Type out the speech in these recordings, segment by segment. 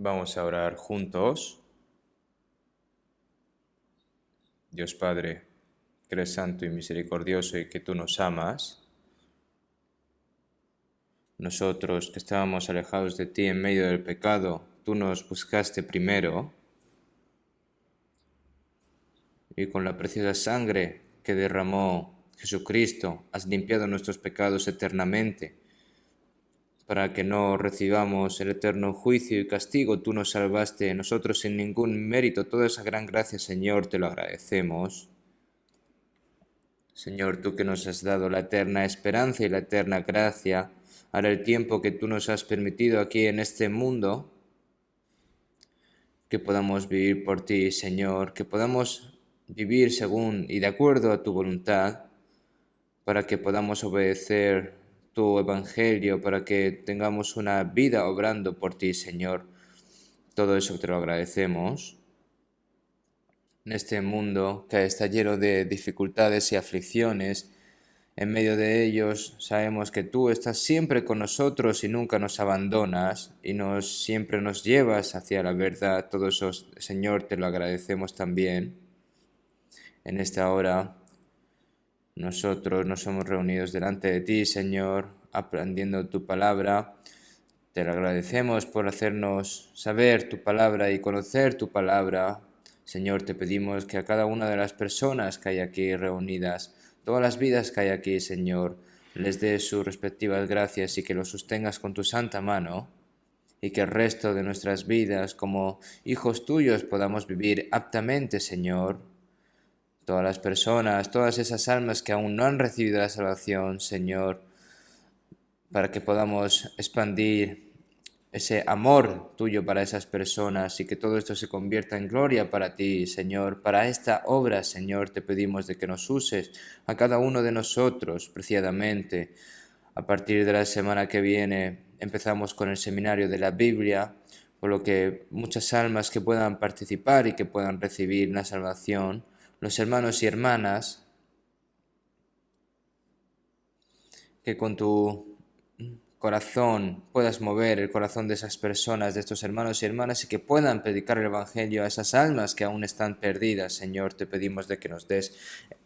Vamos a orar juntos. Dios Padre, que eres santo y misericordioso y que tú nos amas. Nosotros que estábamos alejados de ti en medio del pecado, tú nos buscaste primero y con la preciosa sangre que derramó Jesucristo has limpiado nuestros pecados eternamente. Para que no recibamos el eterno juicio y castigo, tú nos salvaste, nosotros sin ningún mérito. Toda esa gran gracia, Señor, te lo agradecemos. Señor, tú que nos has dado la eterna esperanza y la eterna gracia, ahora el tiempo que tú nos has permitido aquí en este mundo, que podamos vivir por ti, Señor, que podamos vivir según y de acuerdo a tu voluntad, para que podamos obedecer tu evangelio, para que tengamos una vida obrando por ti, Señor. Todo eso te lo agradecemos. En este mundo que está lleno de dificultades y aflicciones, en medio de ellos sabemos que tú estás siempre con nosotros y nunca nos abandonas y siempre nos llevas hacia la verdad. Todo eso, Señor, te lo agradecemos también. En esta hora nosotros nos hemos reunidos delante de ti, Señor, aprendiendo tu palabra. Te lo agradecemos por hacernos saber tu palabra y conocer tu palabra. Señor, te pedimos que a cada una de las personas que hay aquí reunidas, todas las vidas que hay aquí, Señor, les des sus respectivas gracias y que los sostengas con tu santa mano, y que el resto de nuestras vidas como hijos tuyos podamos vivir aptamente, Señor. Todas las personas, todas esas almas que aún no han recibido la salvación, Señor, para que podamos expandir ese amor tuyo para esas personas y que todo esto se convierta en gloria para ti, Señor. Para esta obra, Señor, te pedimos de que nos uses a cada uno de nosotros preciadamente. A partir de la semana que viene empezamos con el seminario de la Biblia, por lo que muchas almas que puedan participar y que puedan recibir la salvación, los hermanos y hermanas, que con tu corazón puedas mover el corazón de esas personas, de estos hermanos y hermanas, y que puedan predicar el Evangelio a esas almas que aún están perdidas. Señor, te pedimos de que nos des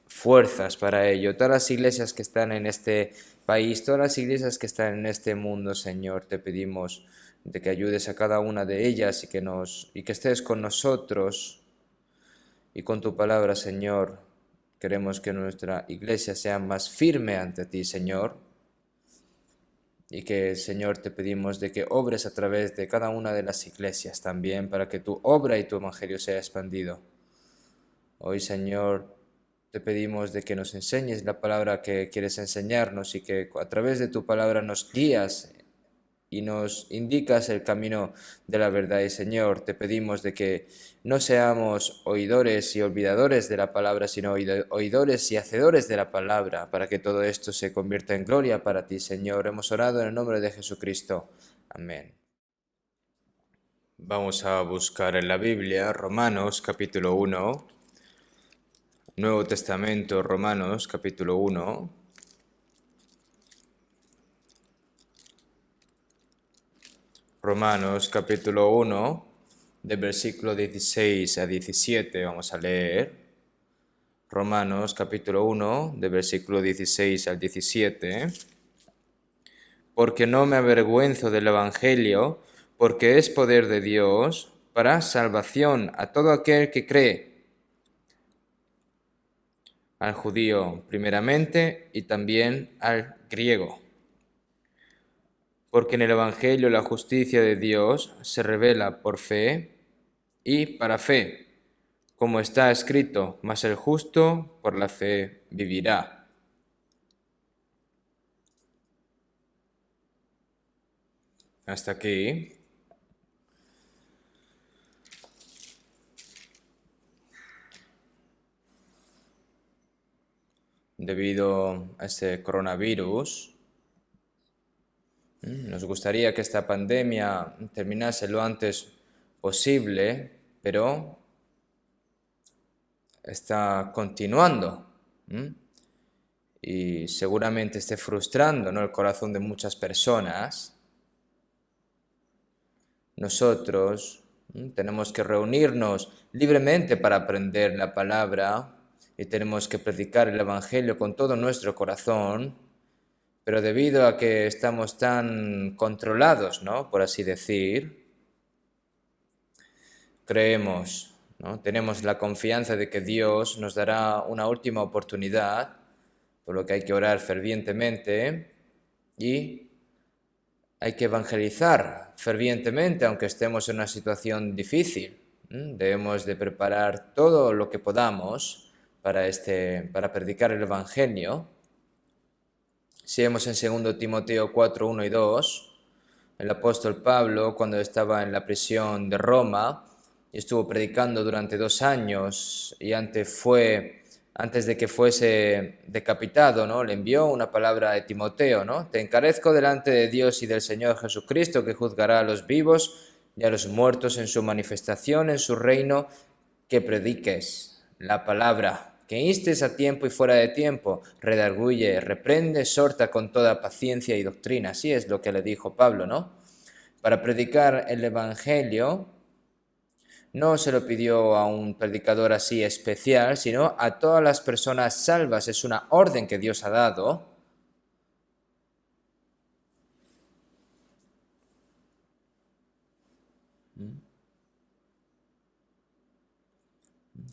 fuerzas para ello. Todas las iglesias que están en este país, todas las iglesias que están en este mundo, Señor, te pedimos de que ayudes a cada una de ellas y que estés con nosotros y con tu palabra, Señor. Queremos que nuestra iglesia sea más firme ante ti, Señor. Y que, Señor, te pedimos de que obres a través de cada una de las iglesias también, para que tu obra y tu evangelio sea expandido. Hoy, Señor, te pedimos de que nos enseñes la palabra que quieres enseñarnos y que a través de tu palabra nos guías y nos indicas el camino de la verdad. Y, Señor, te pedimos de que no seamos oidores y olvidadores de la palabra, sino oidores y hacedores de la palabra, para que todo esto se convierta en gloria para ti, Señor. Hemos orado en el nombre de Jesucristo. Amén. Vamos a buscar en la Biblia Romanos capítulo 1, Nuevo Testamento, Romanos capítulo 1. Romanos capítulo 1, del versículo 16 a 17, vamos a leer. Romanos capítulo 1, del versículo 16 al 17. Porque no me avergüenzo del Evangelio, porque es poder de Dios para salvación a todo aquel que cree, al judío primeramente y también al griego. Porque en el Evangelio la justicia de Dios se revela por fe y para fe, como está escrito, mas el justo por la fe vivirá. Hasta aquí. Debido a este coronavirus, nos gustaría que esta pandemia terminase lo antes posible, pero está continuando. Y seguramente esté frustrando, ¿no?, el corazón de muchas personas. Nosotros tenemos que reunirnos libremente para aprender la palabra y tenemos que predicar el Evangelio con todo nuestro corazón, pero debido a que estamos tan controlados, ¿no?, por así decir, creemos, ¿no?, tenemos la confianza de que Dios nos dará una última oportunidad, por lo que hay que orar fervientemente y hay que evangelizar fervientemente, aunque estemos en una situación difícil. Debemos de preparar todo lo que podamos para predicar el Evangelio. Si vemos en 2 Timoteo 4, 1 y 2, el apóstol Pablo, cuando estaba en la prisión de Roma, estuvo predicando durante 2 años y antes de que fuese decapitado, ¿no?, le envió una palabra a Timoteo, ¿no? Te encarezco delante de Dios y del Señor Jesucristo, que juzgará a los vivos y a los muertos en su manifestación, en su reino, que prediques la palabra, que instes a tiempo y fuera de tiempo, redarguye, reprende, exhorta con toda paciencia y doctrina. Así es lo que le dijo Pablo, ¿no? Para predicar el Evangelio, no se lo pidió a un predicador así especial, sino a todas las personas salvas. Es una orden que Dios ha dado.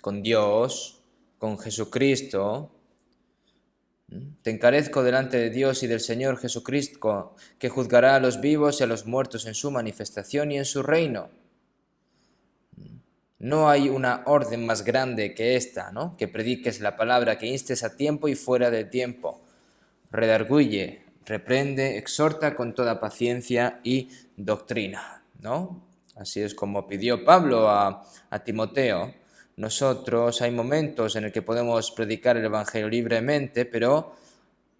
Con Dios, con Jesucristo. Te encarezco delante de Dios y del Señor Jesucristo, que juzgará a los vivos y a los muertos en su manifestación y en su reino. No hay una orden más grande que esta, ¿no?, que prediques la palabra, que instes a tiempo y fuera de tiempo. Redarguye, reprende, exhorta con toda paciencia y doctrina, ¿no? Así es como pidió Pablo a Timoteo. Nosotros hay momentos en el que podemos predicar el Evangelio libremente, pero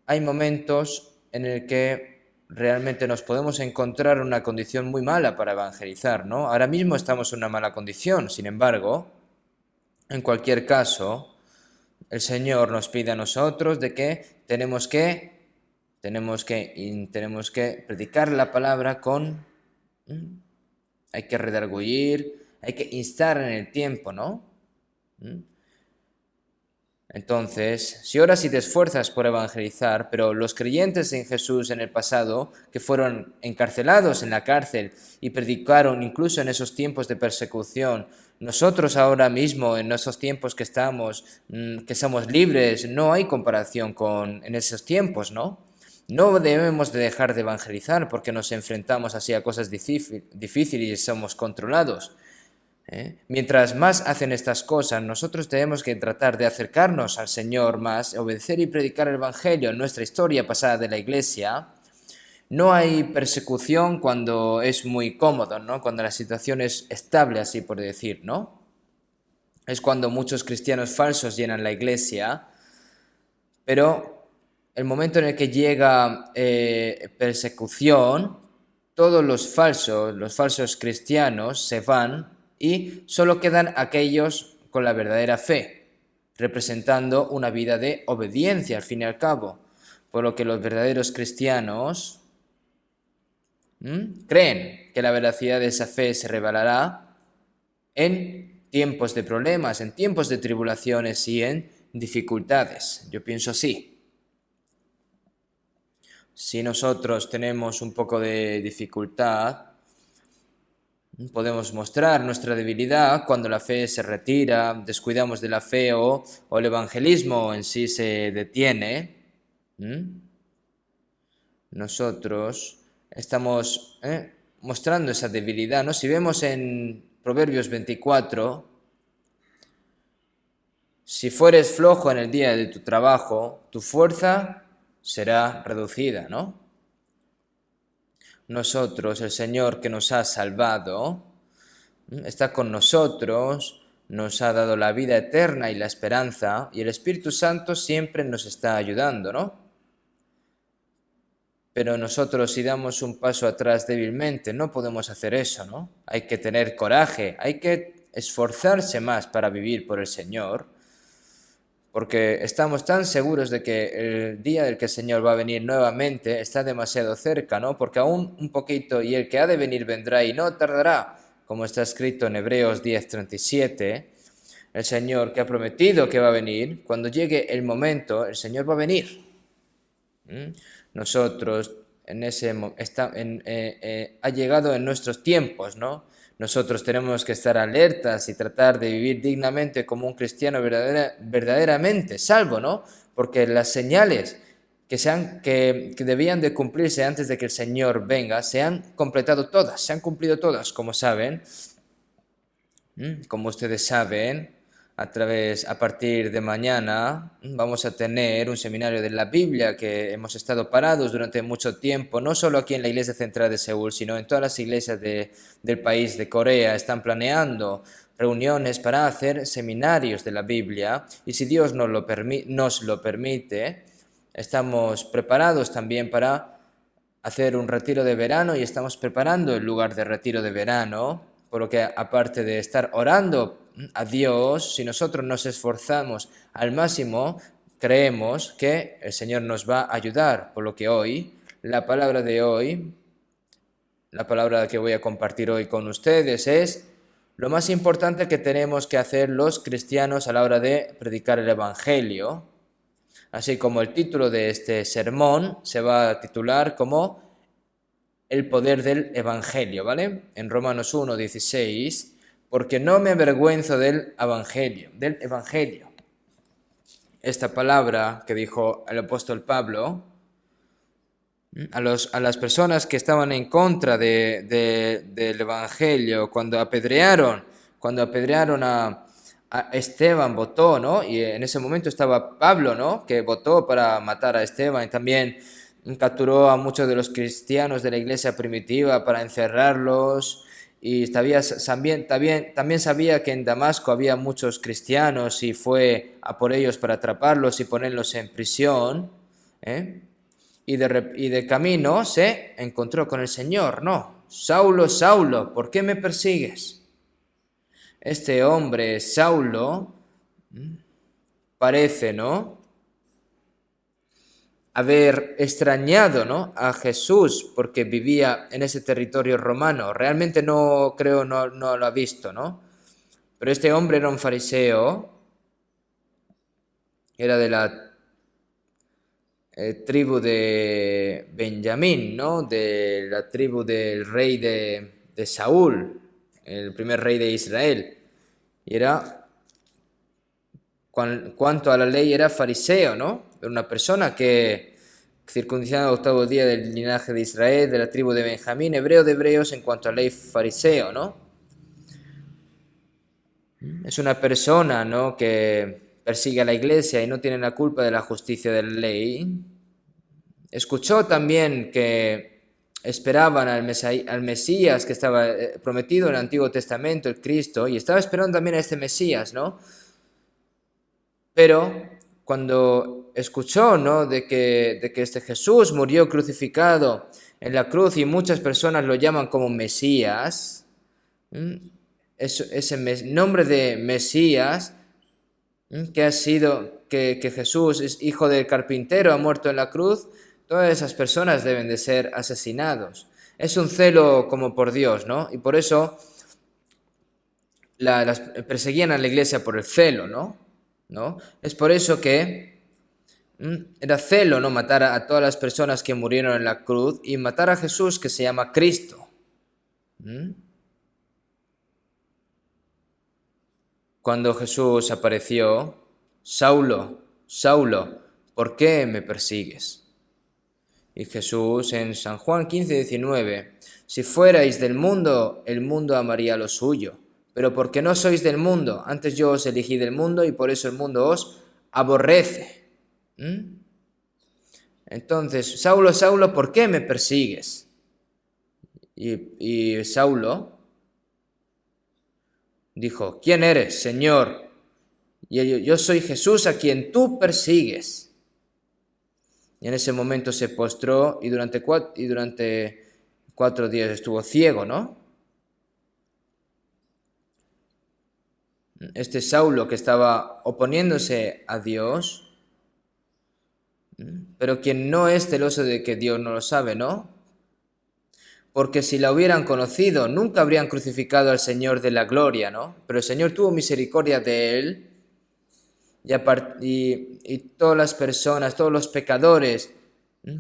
hay momentos en el que realmente nos podemos encontrar en una condición muy mala para evangelizar, ¿no? Ahora mismo estamos en una mala condición, sin embargo, en cualquier caso, el Señor nos pide a nosotros de que tenemos que predicar la palabra con... Hay que redarguir, hay que instar en el tiempo, ¿no? Entonces, si oras y te esfuerzas por evangelizar, pero los creyentes en Jesús en el pasado, que fueron encarcelados en la cárcel y predicaron incluso en esos tiempos de persecución, nosotros ahora mismo, en esos tiempos que estamos, que somos libres, no hay comparación con en esos tiempos, ¿no? No debemos de dejar de evangelizar porque nos enfrentamos así a cosas difíciles y somos controlados. Mientras más hacen estas cosas, nosotros tenemos que tratar de acercarnos al Señor más, obedecer y predicar el Evangelio. En nuestra historia pasada de la Iglesia, no hay persecución cuando es muy cómodo, ¿no?, cuando la situación es estable, así por decir, ¿no? Es cuando muchos cristianos falsos llenan la Iglesia, pero el momento en el que llega persecución, todos los falsos cristianos se van y solo quedan aquellos con la verdadera fe, representando una vida de obediencia al fin y al cabo, por lo que los verdaderos cristianos creen que la veracidad de esa fe se revelará en tiempos de problemas, en tiempos de tribulaciones y en dificultades. Yo pienso así. Si nosotros tenemos un poco de dificultad, podemos mostrar nuestra debilidad cuando la fe se retira, descuidamos de la fe o el evangelismo en sí se detiene. Nosotros estamos mostrando esa debilidad, ¿no? Si vemos en Proverbios 24, si fueres flojo en el día de tu trabajo, tu fuerza será reducida, ¿no? Nosotros, el Señor que nos ha salvado, está con nosotros, nos ha dado la vida eterna y la esperanza, y el Espíritu Santo siempre nos está ayudando, ¿no? Pero nosotros, si damos un paso atrás débilmente, no podemos hacer eso, ¿no? Hay que tener coraje, hay que esforzarse más para vivir por el Señor, porque estamos tan seguros de que el día del que el Señor va a venir nuevamente está demasiado cerca, ¿no? Porque aún un poquito, y el que ha de venir vendrá y no tardará, como está escrito en Hebreos 10:37, el Señor que ha prometido que va a venir, cuando llegue el momento, el Señor va a venir. Nosotros, ha llegado en nuestros tiempos, ¿no? Nosotros tenemos que estar alertas y tratar de vivir dignamente como un cristiano verdaderamente salvo, ¿no? Porque las señales que debían de cumplirse antes de que el Señor venga se han completado todas, se han cumplido todas, como saben. Como ustedes saben, a partir de mañana vamos a tener un seminario de la Biblia que hemos estado parados durante mucho tiempo, no solo aquí en la Iglesia Central de Seúl, sino en todas las iglesias del país de Corea. Están planeando reuniones para hacer seminarios de la Biblia y si Dios nos lo permite, estamos preparados también para hacer un retiro de verano y estamos preparando el lugar de retiro de verano, por lo que aparte de estar orando a Dios, si nosotros nos esforzamos al máximo, creemos que el Señor nos va a ayudar, por lo que hoy, la palabra que voy a compartir hoy con ustedes es lo más importante que tenemos que hacer los cristianos a la hora de predicar el Evangelio. Así como el título de este sermón se va a titular como el poder del Evangelio, ¿vale? En Romanos 1:16, porque no me avergüenzo del Evangelio. Esta palabra que dijo el apóstol Pablo a las personas que estaban en contra del Evangelio, cuando apedrearon a Esteban, votó, ¿no? Y en ese momento estaba Pablo, ¿no? Que votó para matar a Esteban y también capturó a muchos de los cristianos de la iglesia primitiva para encerrarlos. Y también sabía que en Damasco había muchos cristianos y fue a por ellos para atraparlos y ponerlos en prisión, ¿eh? Y de camino se encontró con el Señor. No, Saulo, Saulo, ¿por qué me persigues? Este hombre, Saulo, parece, ¿no?, haber extrañado, ¿no?, a Jesús porque vivía en ese territorio romano. Realmente no creo, no lo ha visto, ¿no? Pero este hombre era un fariseo, era de la tribu de Benjamín, ¿no? De la tribu del rey de Saúl, el primer rey de Israel. Y era, cuanto a la ley, era fariseo, ¿no? Era una persona que circuncidado al octavo día del linaje de Israel, de la tribu de Benjamín, hebreo de hebreos en cuanto a ley, fariseo, ¿no? Es una persona, ¿no?, que persigue a la iglesia y no tiene la culpa de la justicia de la ley. Escuchó también que esperaban al Mesías que estaba prometido en el Antiguo Testamento, el Cristo, y estaba esperando también a este Mesías, ¿no? Pero cuando escuchó, ¿no?, de que este Jesús murió crucificado en la cruz y muchas personas lo llaman como Mesías, ese nombre de Mesías, que Jesús es hijo del carpintero, ha muerto en la cruz, todas esas personas deben de ser asesinados. Es un celo como por Dios, ¿no? Y por eso las perseguían a la iglesia por el celo, ¿no? Es por eso que era celo, ¿no?, matar a todas las personas que murieron en la cruz y matar a Jesús, que se llama Cristo. Cuando Jesús apareció, Saulo, Saulo, ¿por qué me persigues? Y Jesús en San Juan 15:19, si fuerais del mundo, el mundo amaría lo suyo, pero porque no sois del mundo, antes yo os elegí del mundo y por eso el mundo os aborrece. Entonces, Saulo, Saulo, ¿por qué me persigues? Y Saulo dijo, ¿quién eres, Señor? Y él, yo soy Jesús a quien tú persigues. Y en ese momento se postró y durante 4 días estuvo ciego, ¿no? Este Saulo que estaba oponiéndose a Dios, pero quien no es celoso de que Dios no lo sabe, ¿no? Porque si la hubieran conocido, nunca habrían crucificado al Señor de la gloria, ¿no? Pero el Señor tuvo misericordia de él y todas las personas, todos los pecadores,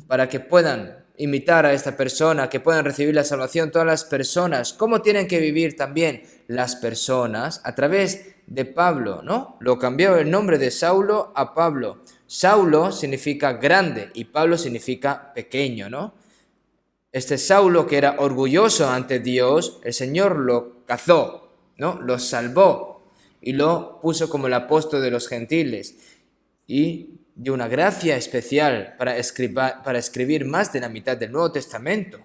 para que puedan imitar a esta persona, que puedan recibir la salvación, todas las personas. ¿Cómo tienen que vivir también las personas? A través de Pablo, ¿no? Lo cambió el nombre de Saulo a Pablo. Saulo significa grande y Pablo significa pequeño, ¿no? Este Saulo que era orgulloso ante Dios, el Señor lo cazó, ¿no? Lo salvó y lo puso como el apóstol de los gentiles y dio una gracia especial para escribir más de la mitad del Nuevo Testamento.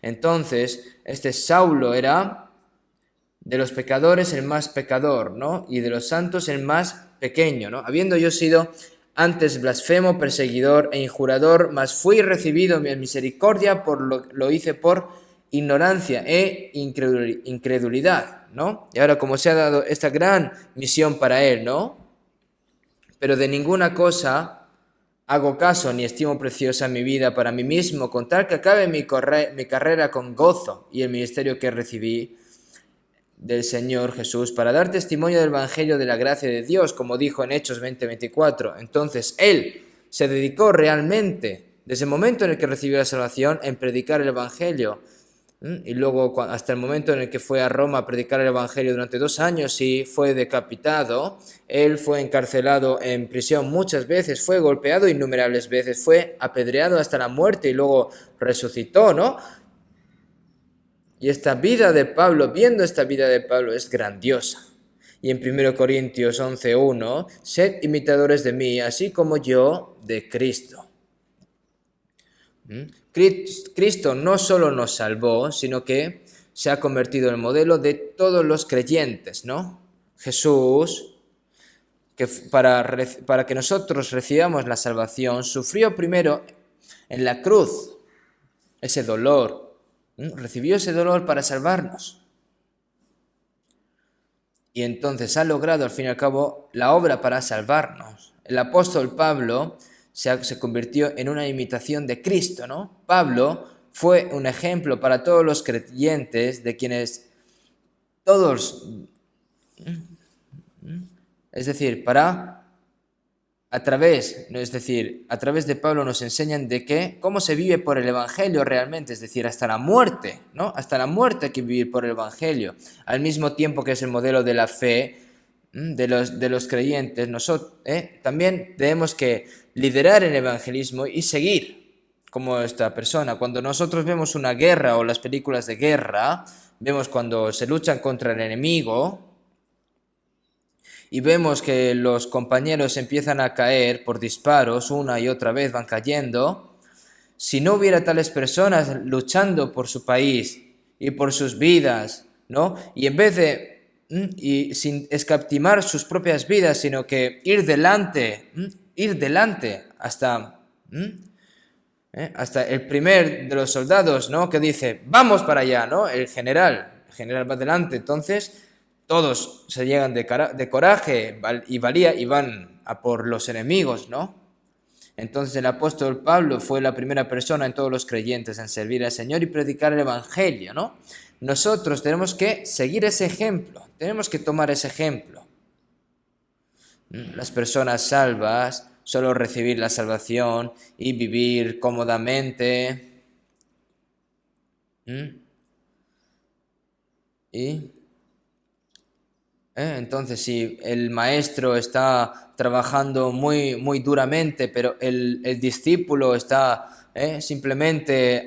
Entonces, este Saulo era de los pecadores el más pecador, ¿no? Y de los santos el más pequeño, ¿no? Habiendo yo sido antes blasfemo, perseguidor e injurador, mas fui recibido en misericordia, lo hice por ignorancia e incredulidad, ¿no? Y ahora como se ha dado esta gran misión para él, ¿no? Pero de ninguna cosa hago caso ni estimo preciosa mi vida para mí mismo, con tal que acabe mi carrera con gozo y el ministerio que recibí del Señor Jesús para dar testimonio del Evangelio de la gracia de Dios, como dijo en Hechos 20:24. Entonces él se dedicó realmente, desde el momento en el que recibió la salvación, en predicar el Evangelio. Y luego hasta el momento en el que fue a Roma a predicar el Evangelio durante 2 años y fue decapitado. Él fue encarcelado en prisión muchas veces, fue golpeado innumerables veces, fue apedreado hasta la muerte y luego resucitó, ¿no? Y esta vida de Pablo, viendo esta vida de Pablo, es grandiosa. Y en 1 Corintios 11:1, sed imitadores de mí, así como yo de Cristo. Cristo no solo nos salvó, sino que se ha convertido en el modelo de todos los creyentes, ¿no? Jesús, que para que nosotros recibamos la salvación, sufrió primero en la cruz ese dolor, recibió ese dolor para salvarnos. Y entonces ha logrado al fin y al cabo la obra para salvarnos. El apóstol Pablo se convirtió en una imitación de Cristo, ¿no? Pablo fue un ejemplo para todos los creyentes de quienes todos, es decir, a través de Pablo nos enseñan de cómo se vive por el Evangelio realmente, es decir, hasta la muerte, ¿no? Hasta la muerte hay que vivir por el Evangelio, al mismo tiempo que es el modelo de la fe de los creyentes. Nosotros también tenemos que liderar el evangelismo y seguir como esta persona. Cuando nosotros vemos una guerra o las películas de guerra, vemos cuando se luchan contra el enemigo y vemos que los compañeros empiezan a caer por disparos, una y otra vez van cayendo. Si no hubiera tales personas luchando por su país y por sus vidas, ¿no? Y en vez de y sin escatimar sus propias vidas, sino que ir delante hasta el primer de los soldados, ¿no? Que dice, vamos para allá, ¿no? El general va adelante, entonces todos se llegan de coraje y valía y van a por los enemigos, ¿no? Entonces el apóstol Pablo fue la primera persona en todos los creyentes en servir al Señor y predicar el Evangelio, ¿no? Nosotros tenemos que seguir ese ejemplo, tenemos que tomar ese ejemplo. Las personas salvas solo recibir la salvación y vivir cómodamente. Entonces, si el maestro está trabajando muy, muy duramente, pero el discípulo está simplemente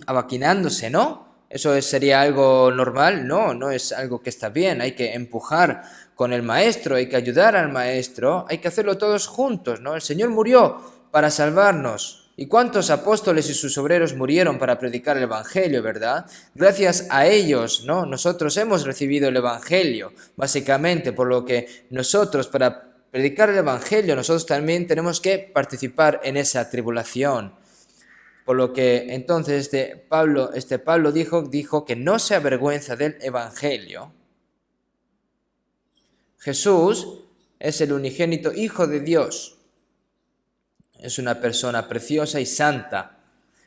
abaquinándose, ¿no? ¿Eso sería algo normal? No, no es algo que está bien. Hay que empujar con el maestro, hay que ayudar al maestro, hay que hacerlo todos juntos, ¿no? El Señor murió para salvarnos. ¿Y cuántos apóstoles y sus obreros murieron para predicar el Evangelio, verdad? Gracias a ellos, ¿no? Nosotros hemos recibido el Evangelio, básicamente, por lo que nosotros, para predicar el Evangelio, nosotros también tenemos que participar en esa tribulación. Por lo que entonces Pablo dijo que no se avergüenza del Evangelio. Jesús es el unigénito Hijo de Dios. Es una persona preciosa y santa.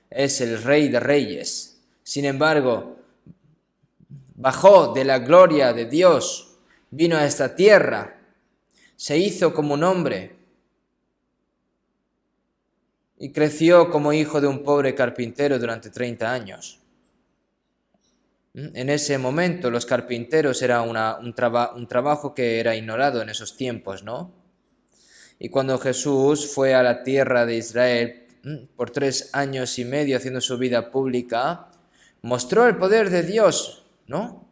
Es el Rey de Reyes. Sin embargo, bajó de la gloria de Dios, vino a esta tierra, se hizo como un hombre y creció como hijo de un pobre carpintero durante 30 años. En ese momento los carpinteros era un trabajo que era ignorado en esos tiempos, ¿no? Y cuando Jesús fue a la tierra de Israel por 3 años y medio haciendo su vida pública, mostró el poder de Dios, ¿no?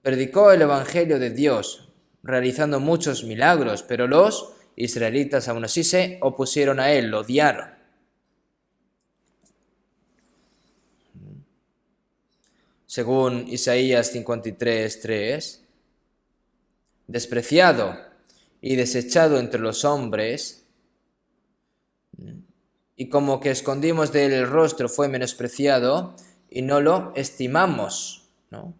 Predicó el Evangelio de Dios, realizando muchos milagros, pero los israelitas aún así se opusieron a él, lo odiaron. Según Isaías 53:3, despreciado y desechado entre los hombres, y como que escondimos de él el rostro, fue menospreciado y no lo estimamos, ¿no?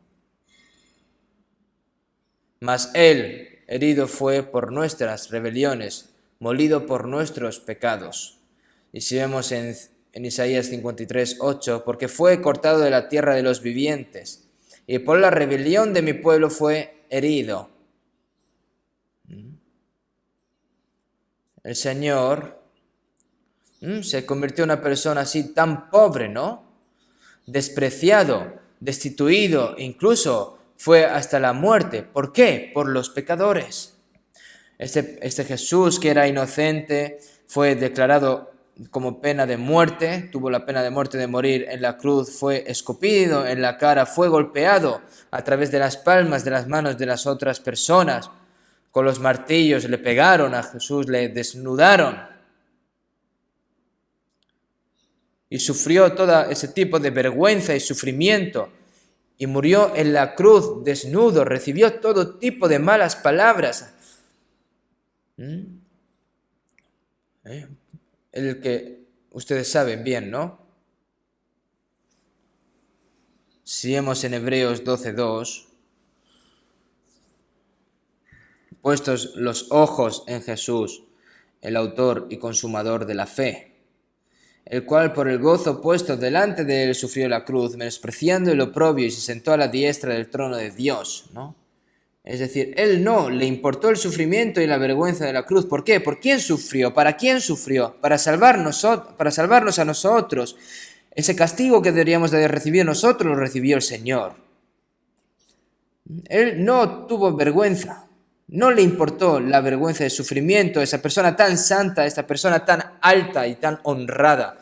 Mas él herido fue por nuestras rebeliones, molido por nuestros pecados. Y si vemos en Isaías 53:8, porque fue cortado de la tierra de los vivientes, y por la rebelión de mi pueblo fue herido. El Señor se convirtió en una persona así tan pobre, ¿no? Despreciado, destituido, incluso fue hasta la muerte. ¿Por qué? Por los pecadores. Este Jesús, que era inocente, fue declarado como pena de muerte, tuvo la pena de muerte de morir en la cruz, fue escupido en la cara, fue golpeado a través de las palmas de las manos de las otras personas. Con los martillos le pegaron a Jesús, le desnudaron. Y sufrió todo ese tipo de vergüenza y sufrimiento. Y murió en la cruz desnudo, recibió todo tipo de malas palabras. El que ustedes saben bien, ¿no? Si vemos en Hebreos 12:2, puestos los ojos en Jesús, el autor y consumador de la fe, el cual por el gozo puesto delante de él sufrió la cruz, menospreciando el oprobio, y se sentó a la diestra del trono de Dios, ¿no? Es decir, él no le importó el sufrimiento y la vergüenza de la cruz. ¿Por qué? ¿Por quién sufrió? ¿Para quién sufrió? Para salvarnos a nosotros. Ese castigo que deberíamos de recibir nosotros lo recibió el Señor. Él no tuvo vergüenza. No le importó la vergüenza del sufrimiento, esa persona tan santa, esta persona tan alta y tan honrada.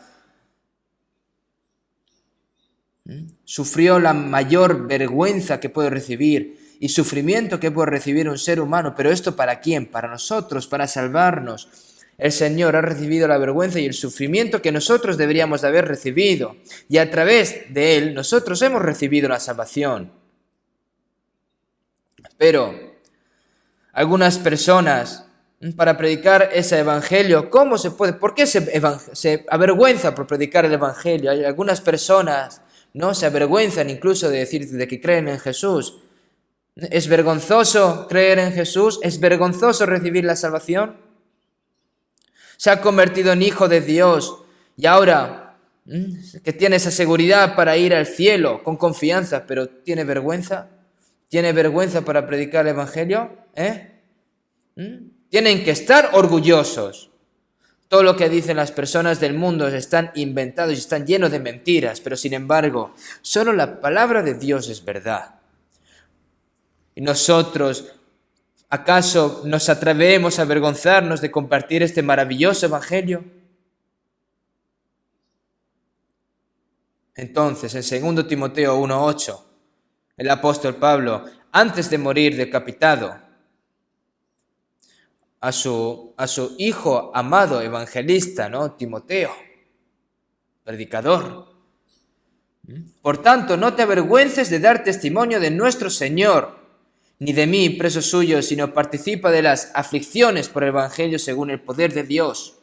Sufrió la mayor vergüenza que puede recibir y sufrimiento que puede recibir un ser humano. ¿Pero esto para quién? Para nosotros, para salvarnos. El Señor ha recibido la vergüenza y el sufrimiento que nosotros deberíamos de haber recibido. Y a través de Él, nosotros hemos recibido la salvación. Pero algunas personas, para predicar ese evangelio, ¿cómo se puede? ¿Por qué se avergüenza por predicar el evangelio? Hay algunas personas, ¿no? Se avergüenzan incluso de decir de que creen en Jesús. ¿Es vergonzoso creer en Jesús? ¿Es vergonzoso recibir la salvación? Se ha convertido en hijo de Dios y ahora que tiene esa seguridad para ir al cielo con confianza, pero ¿tiene vergüenza? ¿Tiene vergüenza para predicar el evangelio? Tienen que estar orgullosos. Todo lo que dicen las personas del mundo están inventados y están llenos de mentiras, pero sin embargo, solo la palabra de Dios es verdad. ¿Y nosotros, acaso nos atrevemos a avergonzarnos de compartir este maravilloso evangelio? Entonces, en 2 Timoteo 1:8, el apóstol Pablo, antes de morir decapitado, a su hijo amado evangelista, ¿no? Timoteo, predicador. Por tanto, no te avergüences de dar testimonio de nuestro Señor, ni de mí, preso suyo, sino participa de las aflicciones por el evangelio según el poder de Dios.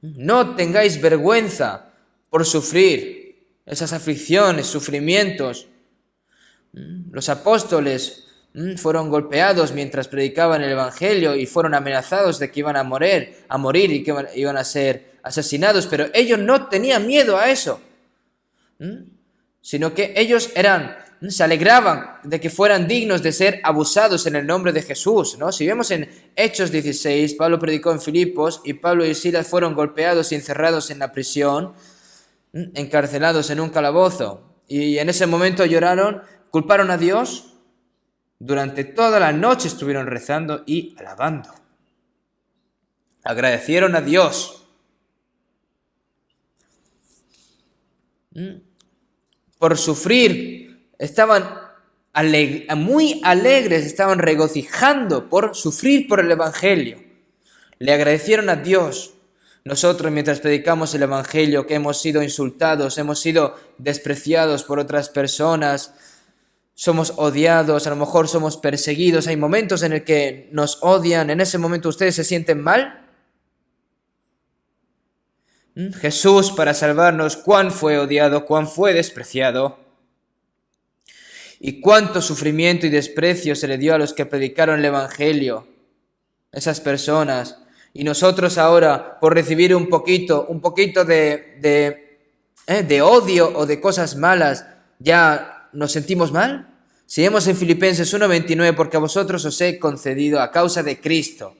No tengáis vergüenza por sufrir esas aflicciones, sufrimientos, Los apóstoles fueron golpeados mientras predicaban el Evangelio y fueron amenazados de que iban a morir y que iban a ser asesinados, pero ellos no tenían miedo a eso, sino que ellos se alegraban de que fueran dignos de ser abusados en el nombre de Jesús, ¿no? Si vemos en Hechos 16, Pablo predicó en Filipos y Pablo y Silas fueron golpeados y encerrados en la prisión, encarcelados en un calabozo, y en ese momento lloraron, culparon a Dios, durante toda la noche estuvieron rezando y alabando, agradecieron a Dios. Por sufrir, estaban muy alegres, estaban regocijando por sufrir por el Evangelio. Le agradecieron a Dios. Nosotros, mientras predicamos el Evangelio, que hemos sido insultados, hemos sido despreciados por otras personas, somos odiados, a lo mejor somos perseguidos, hay momentos en el que nos odian, en ese momento ustedes se sienten mal. Jesús, para salvarnos, cuán fue odiado, cuán fue despreciado, y cuánto sufrimiento y desprecio se le dio a los que predicaron el Evangelio, esas personas. Y nosotros ahora, por recibir un poquito de odio o de cosas malas, ¿ya nos sentimos mal? Si vemos en Filipenses 1:29, porque a vosotros os he concedido a causa de Cristo.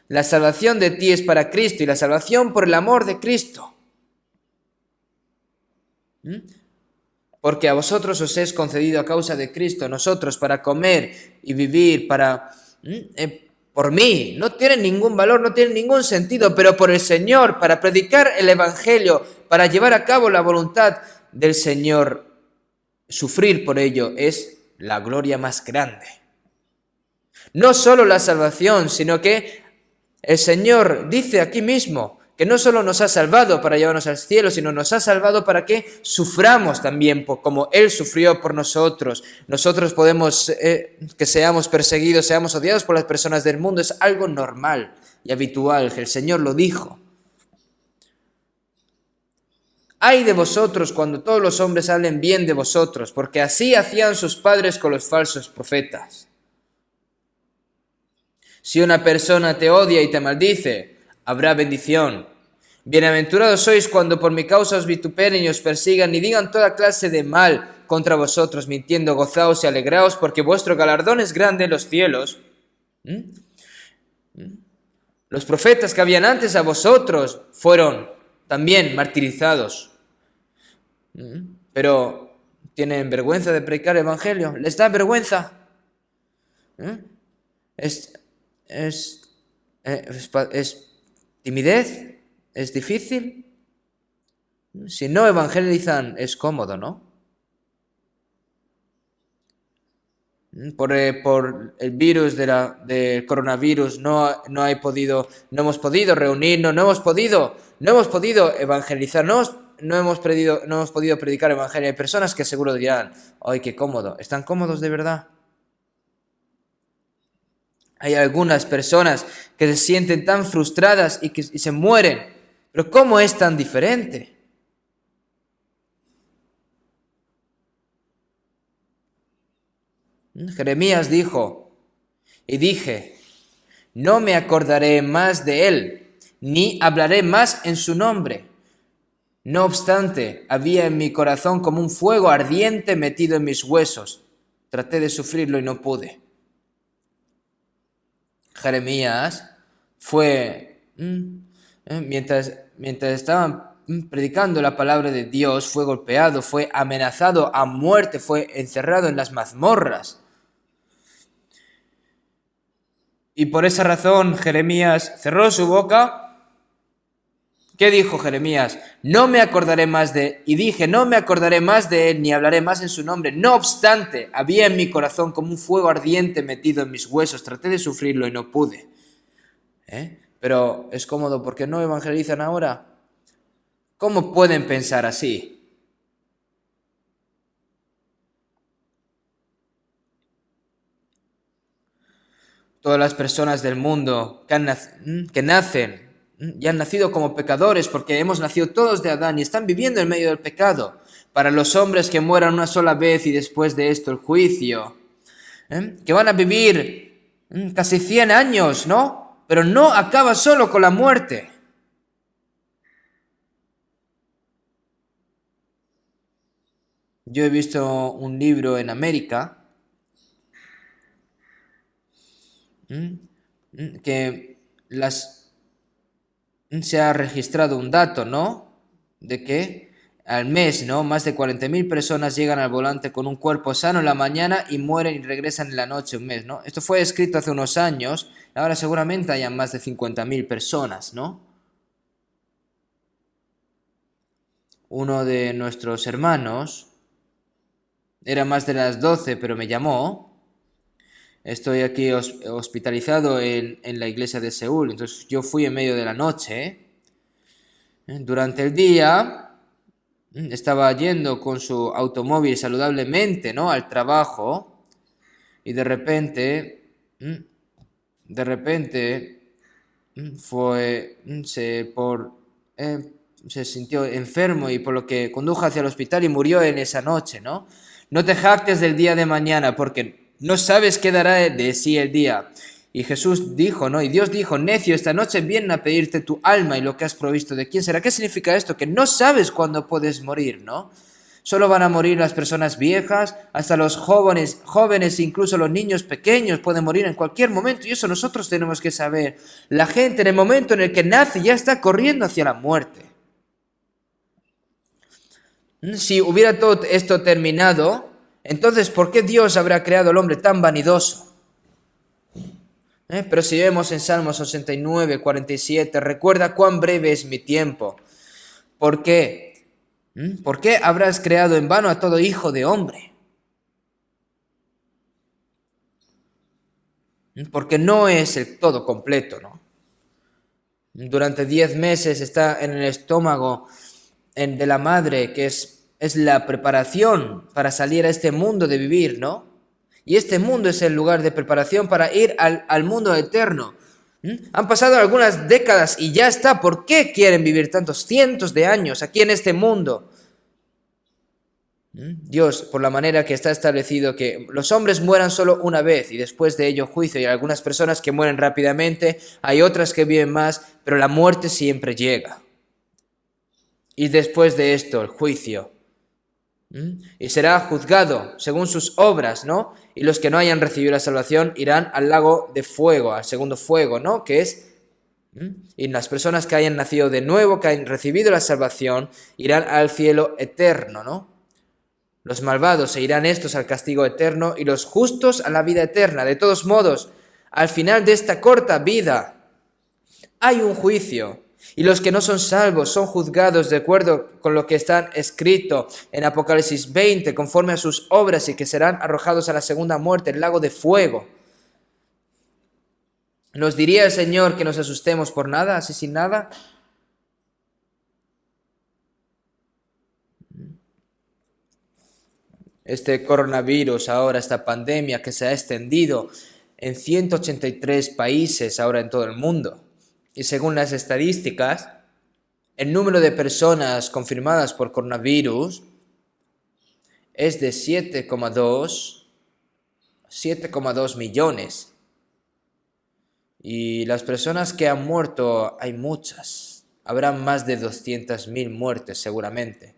La salvación de ti es para Cristo y la salvación por el amor de Cristo. Porque a vosotros os es concedido a causa de Cristo, nosotros para comer y vivir, por mí, no tiene ningún valor, no tiene ningún sentido, pero por el Señor, para predicar el Evangelio, para llevar a cabo la voluntad del Señor, sufrir por ello es la gloria más grande. No solo la salvación, sino que el Señor dice aquí mismo que no solo nos ha salvado para llevarnos al cielo, sino nos ha salvado para que suframos también, como Él sufrió por nosotros. Nosotros podemos, que seamos perseguidos, seamos odiados por las personas del mundo, es algo normal y habitual, que el Señor lo dijo. Ay de vosotros cuando todos los hombres hablen bien de vosotros, porque así hacían sus padres con los falsos profetas. Si una persona te odia y te maldice, habrá bendición. Bienaventurados sois cuando por mi causa os vituperen y os persigan y digan toda clase de mal contra vosotros, mintiendo, gozaos y alegraos, porque vuestro galardón es grande en los cielos. Los profetas que habían antes a vosotros fueron también martirizados. Pero tienen vergüenza de predicar el Evangelio. ¿Les da vergüenza? ¿Es timidez? ¿Es difícil? Si no evangelizan es cómodo, ¿no? Por el virus del coronavirus no hemos podido reunirnos, no hemos podido evangelizar, no hemos podido predicar el Evangelio. Hay personas que seguro dirán, ¡ay, qué cómodo! ¿Están cómodos de verdad? Hay algunas personas que se sienten tan frustradas y se mueren. Pero ¿cómo es tan diferente? Jeremías dijo, y dije, no me acordaré más de él, ni hablaré más en su nombre. No obstante, había en mi corazón como un fuego ardiente metido en mis huesos. Traté de sufrirlo y no pude. Jeremías fue, mientras estaban predicando la palabra de Dios, fue golpeado, fue amenazado a muerte, fue encerrado en las mazmorras. Y por esa razón Jeremías cerró su boca. ¿Qué dijo Jeremías? No me acordaré más de él. Y dije, no me acordaré más de él, ni hablaré más en su nombre. No obstante, había en mi corazón como un fuego ardiente metido en mis huesos. Traté de sufrirlo y no pude. Pero es cómodo porque no evangelizan ahora. ¿Cómo pueden pensar así? Todas las personas del mundo que nacen y han nacido como pecadores porque hemos nacido todos de Adán y están viviendo en medio del pecado. Para los hombres que mueran una sola vez y después de esto el juicio, que van a vivir casi 100 años, ¿no? Pero no acaba solo con la muerte. Yo he visto un libro en América que se ha registrado un dato, ¿no? De que al mes, ¿no? Más de 40.000 personas llegan al volante con un cuerpo sano en la mañana y mueren y regresan en la noche un mes, ¿no? Esto fue escrito hace unos años, ahora seguramente hayan más de 50.000 personas, ¿no? Uno de nuestros hermanos era más de las 12, pero me llamó. Estoy aquí hospitalizado en la iglesia de Seúl, entonces yo fui en medio de la noche. Durante el día estaba yendo con su automóvil saludablemente, ¿no? Al trabajo y de repente se sintió enfermo y por lo que condujo hacia el hospital y murió en esa noche, ¿no? No te jactes del día de mañana porque no sabes qué dará de sí el día. Y Jesús dijo, ¿no? Y Dios dijo, necio, esta noche vienen a pedirte tu alma y lo que has provisto de quién será. ¿Qué significa esto? Que no sabes cuándo puedes morir, ¿no? Solo van a morir las personas viejas, hasta los jóvenes, incluso los niños pequeños pueden morir en cualquier momento y eso nosotros tenemos que saber. La gente en el momento en el que nace ya está corriendo hacia la muerte. Si hubiera todo esto terminado, entonces ¿por qué Dios habrá creado al hombre tan vanidoso? Pero si vemos en Salmos 69, 47, recuerda cuán breve es mi tiempo. ¿Por qué? ¿Por qué habrás creado en vano a todo hijo de hombre? Porque no es el todo completo, ¿no? Durante 10 meses está en el estómago de la madre, que es la preparación para salir a este mundo de vivir, ¿no? Y este mundo es el lugar de preparación para ir al mundo eterno. Han pasado algunas décadas y ya está. ¿Por qué quieren vivir tantos cientos de años aquí en este mundo? Dios, por la manera que está establecido que los hombres mueran solo una vez y después de ello juicio, y hay algunas personas que mueren rápidamente, hay otras que viven más, pero la muerte siempre llega. Y después de esto, el juicio. Y será juzgado según sus obras, ¿no? Y los que no hayan recibido la salvación irán al lago de fuego, al segundo fuego, ¿no? Que es... Y las personas que hayan nacido de nuevo, que hayan recibido la salvación, irán al cielo eterno, ¿no? Los malvados se irán estos al castigo eterno y los justos a la vida eterna. De todos modos, al final de esta corta vida hay un juicio. Y los que no son salvos son juzgados de acuerdo con lo que está escrito en Apocalipsis 20, conforme a sus obras, y que serán arrojados a la segunda muerte, el lago de fuego. ¿Nos diría el Señor que nos asustemos por nada, así sin nada? Este coronavirus ahora, esta pandemia que se ha extendido en 183 países ahora en todo el mundo. Y según las estadísticas, el número de personas confirmadas por coronavirus es de 7,2 millones. Y las personas que han muerto hay muchas. Habrá más de 200.000 muertes seguramente.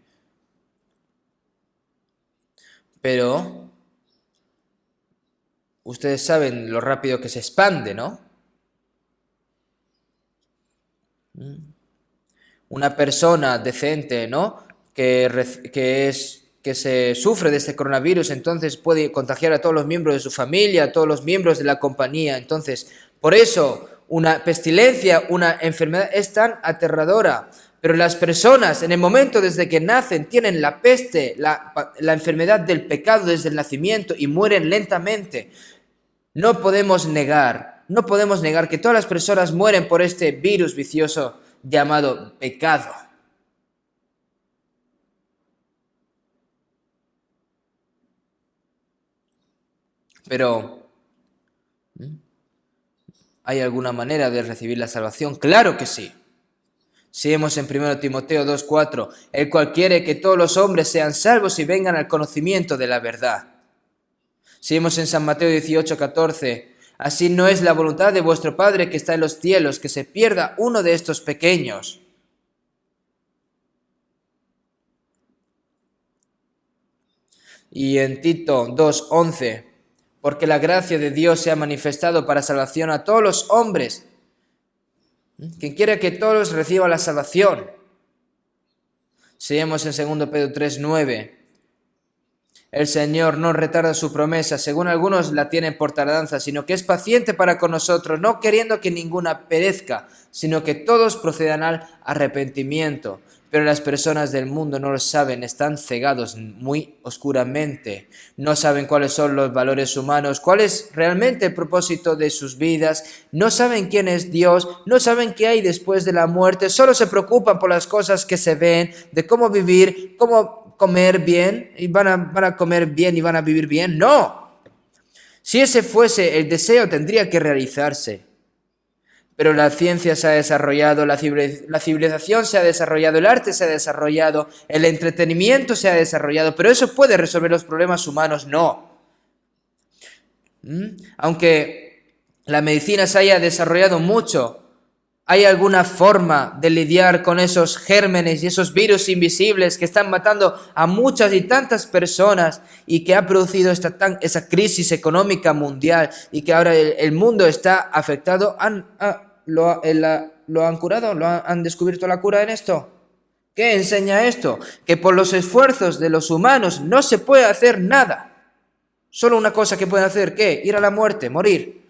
Pero ustedes saben lo rápido que se expande, ¿no? Una persona decente, ¿no? Que se sufre de este coronavirus, entonces puede contagiar a todos los miembros de su familia, a todos los miembros de la compañía. Entonces, por eso, una pestilencia, una enfermedad es tan aterradora. Pero las personas, en el momento desde que nacen, tienen la peste, la enfermedad del pecado desde el nacimiento y mueren lentamente. No podemos negar que todas las personas mueren por este virus vicioso llamado pecado. Pero, ¿hay alguna manera de recibir la salvación? Claro que sí. Seguimos en 1 Timoteo 2:4, el cual quiere que todos los hombres sean salvos y vengan al conocimiento de la verdad. Seguimos en San Mateo 18:14, así no es la voluntad de vuestro Padre que está en los cielos, que se pierda uno de estos pequeños. Y en Tito 2:11, porque la gracia de Dios se ha manifestado para salvación a todos los hombres. Quien quiere que todos reciban la salvación. Seguimos en 2 Pedro 3:9. El Señor no retarda su promesa, según algunos la tienen por tardanza, sino que es paciente para con nosotros, no queriendo que ninguna perezca, sino que todos procedan al arrepentimiento. Pero las personas del mundo no lo saben, están cegados muy oscuramente, no saben cuáles son los valores humanos, cuál es realmente el propósito de sus vidas, no saben quién es Dios, no saben qué hay después de la muerte, solo se preocupan por las cosas que se ven, de cómo vivir, cómo comer bien, y van a comer bien y van a vivir bien. No, si ese fuese el deseo tendría que realizarse. Pero la ciencia se ha desarrollado, la civilización se ha desarrollado, el arte se ha desarrollado, el entretenimiento se ha desarrollado, pero ¿eso puede resolver los problemas humanos? No. Aunque la medicina se haya desarrollado mucho, ¿hay alguna forma de lidiar con esos gérmenes y esos virus invisibles que están matando a muchas y tantas personas y que ha producido esa crisis económica mundial y que ahora el mundo está afectado? ¿Lo han curado? ¿Han descubierto la cura en esto? ¿Qué enseña esto? Que por los esfuerzos de los humanos no se puede hacer nada. Solo una cosa que pueden hacer, ¿qué? Ir a la muerte, morir.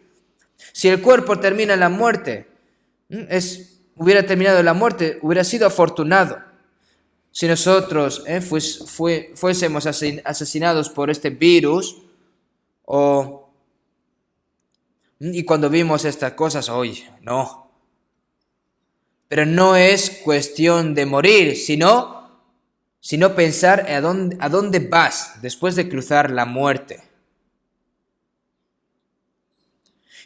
Si el cuerpo termina en la muerte, hubiera terminado en la muerte, hubiera sido afortunado. Si nosotros fuésemos asesinados por este virus, y cuando vimos estas cosas, oye, no. Pero no es cuestión de morir, sino pensar a dónde vas después de cruzar la muerte.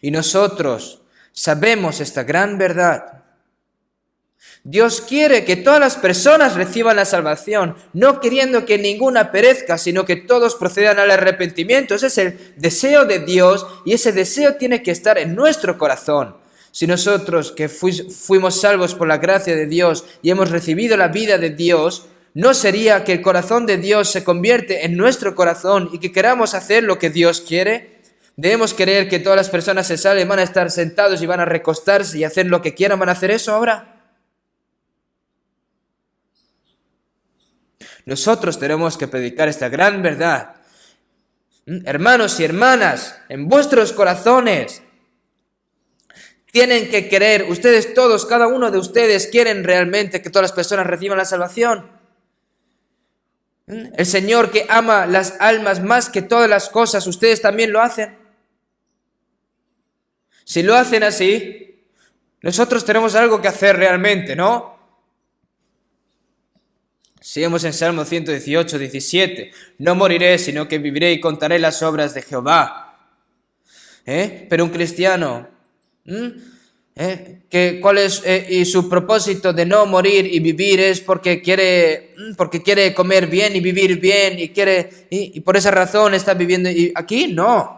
Y nosotros sabemos esta gran verdad. Dios quiere que todas las personas reciban la salvación, no queriendo que ninguna perezca, sino que todos procedan al arrepentimiento. Ese es el deseo de Dios y ese deseo tiene que estar en nuestro corazón. Si nosotros que fuimos salvos por la gracia de Dios y hemos recibido la vida de Dios, ¿no sería que el corazón de Dios se convierte en nuestro corazón y que queramos hacer lo que Dios quiere? ¿Debemos creer que todas las personas se salven, van a estar sentados y van a recostarse y hacer lo que quieran? ¿Van a hacer eso ahora? Nosotros tenemos que predicar esta gran verdad. Hermanos y hermanas, en vuestros corazones tienen que querer, ustedes todos, cada uno de ustedes quieren realmente que todas las personas reciban la salvación. El Señor que ama las almas más que todas las cosas, ustedes también lo hacen. Si lo hacen así, nosotros tenemos algo que hacer realmente, ¿no? Seguimos en Salmo 118, 17. No moriré, sino que viviré y contaré las obras de Jehová. Pero un cristiano, ¿cuál es y su propósito de no morir y vivir es porque quiere comer bien y vivir bien y por esa razón está viviendo? Y aquí no.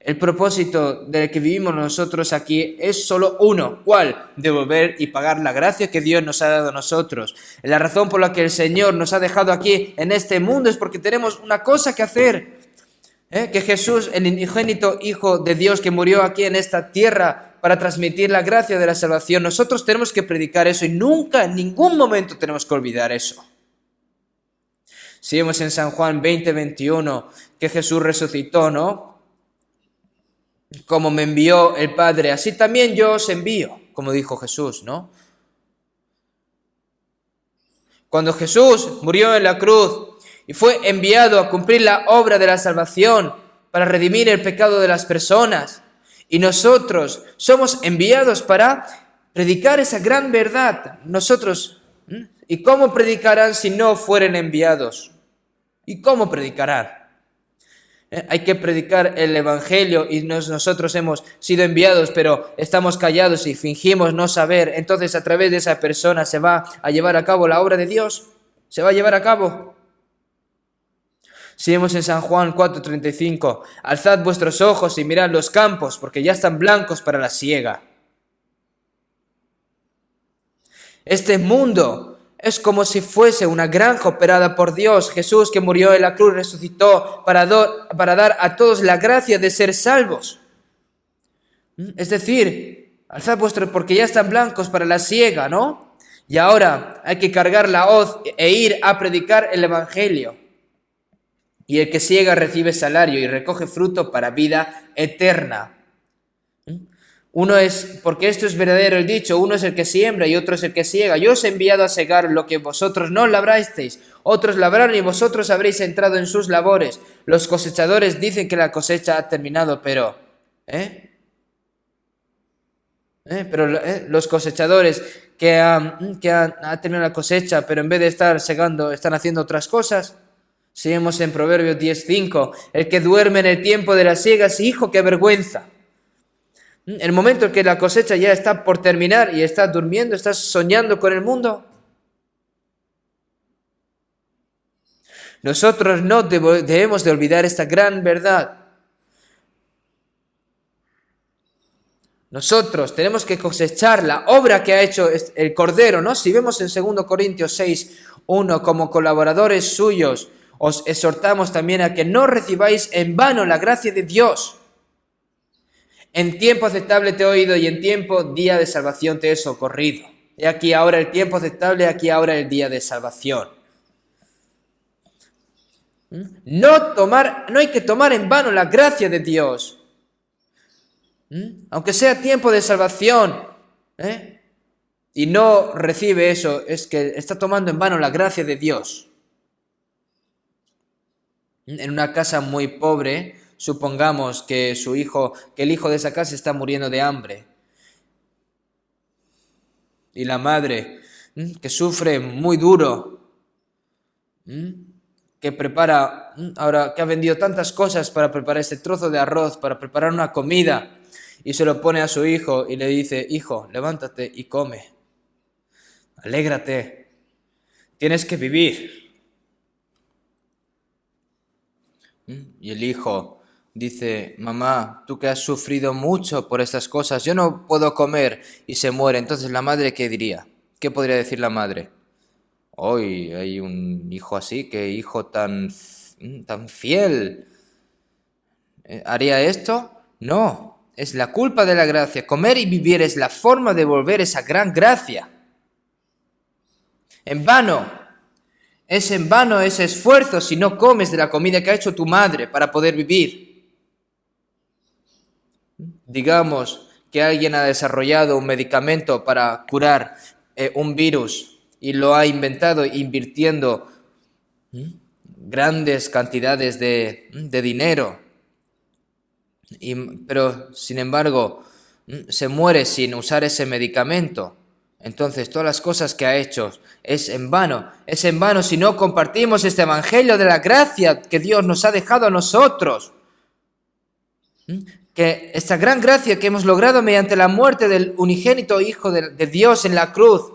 El propósito del que vivimos nosotros aquí es solo uno. ¿Cuál? Devolver y pagar la gracia que Dios nos ha dado a nosotros. La razón por la que el Señor nos ha dejado aquí en este mundo es porque tenemos una cosa que hacer. Que Jesús, el unigénito Hijo de Dios que murió aquí en esta tierra para transmitir la gracia de la salvación, nosotros tenemos que predicar eso y nunca, en ningún momento tenemos que olvidar eso. Si vemos en San Juan 20, 21 que Jesús resucitó, ¿no? Como me envió el Padre, así también yo os envío, como dijo Jesús, ¿no? Cuando Jesús murió en la cruz y fue enviado a cumplir la obra de la salvación para redimir el pecado de las personas, y nosotros somos enviados para predicar esa gran verdad. Nosotros, ¿y cómo predicarán si no fueren enviados? ¿Y cómo predicarán? Hay que predicar el Evangelio y nosotros hemos sido enviados, pero estamos callados y fingimos no saber. Entonces, a través de esa persona se va a llevar a cabo la obra de Dios. Se va a llevar a cabo. Seguimos en San Juan 4:35. Alzad vuestros ojos y mirad los campos, porque ya están blancos para la siega. Este mundo es como si fuese una granja operada por Dios. Jesús, que murió en la cruz, resucitó para dar a todos la gracia de ser salvos. Es decir, alzad vuestros, porque ya están blancos para la siega, ¿no? Y ahora hay que cargar la hoz e ir a predicar el Evangelio. Y el que siega recibe salario y recoge fruto para vida eterna. Uno es, porque esto es verdadero el dicho, uno es el que siembra y otro es el que siega. Yo os he enviado a segar lo que vosotros no labrasteis. Otros labraron y vosotros habréis entrado en sus labores. Los cosechadores dicen que la cosecha ha terminado, pero... los cosechadores que han terminado la cosecha, pero en vez de estar segando, están haciendo otras cosas. Seguimos en Proverbios 10:5. El que duerme en el tiempo de la siega es hijo que vergüenza. El momento en que la cosecha ya está por terminar y estás durmiendo, estás soñando con el mundo. Nosotros no debemos de olvidar esta gran verdad. Nosotros tenemos que cosechar la obra que ha hecho el Cordero, ¿no? Si vemos en 2 Corintios 6:1, como colaboradores suyos, os exhortamos también a que no recibáis en vano la gracia de Dios. En tiempo aceptable te he oído y en tiempo día de salvación te he socorrido. He aquí ahora el tiempo aceptable, aquí ahora el día de salvación. No hay que tomar en vano la gracia de Dios. Aunque sea tiempo de salvación, y no recibe eso, es que está tomando en vano la gracia de Dios. En una casa muy pobre, supongamos que el hijo de esa casa está muriendo de hambre. Y la madre, que sufre muy duro, que prepara, ahora que ha vendido tantas cosas para preparar este trozo de arroz, para preparar una comida, y se lo pone a su hijo y le dice: hijo, levántate y come. Alégrate, tienes que vivir. Y el hijo dice: mamá, tú que has sufrido mucho por estas cosas, yo no puedo comer, y se muere. Entonces la madre, ¿qué diría? ¿Qué podría decir la madre? Hoy hay un hijo así, qué hijo tan fiel. ¿Haría esto? No, es la culpa de la gracia. Comer y vivir es la forma de volver esa gran gracia. Es en vano ese esfuerzo si no comes de la comida que ha hecho tu madre para poder vivir. Digamos que alguien ha desarrollado un medicamento para curar un virus y lo ha inventado invirtiendo grandes cantidades de dinero. Pero, sin embargo, se muere sin usar ese medicamento. Entonces, todas las cosas que ha hecho es en vano. Es en vano si no compartimos este evangelio de la gracia que Dios nos ha dejado a nosotros. Que esta gran gracia que hemos logrado mediante la muerte del unigénito Hijo de Dios en la cruz.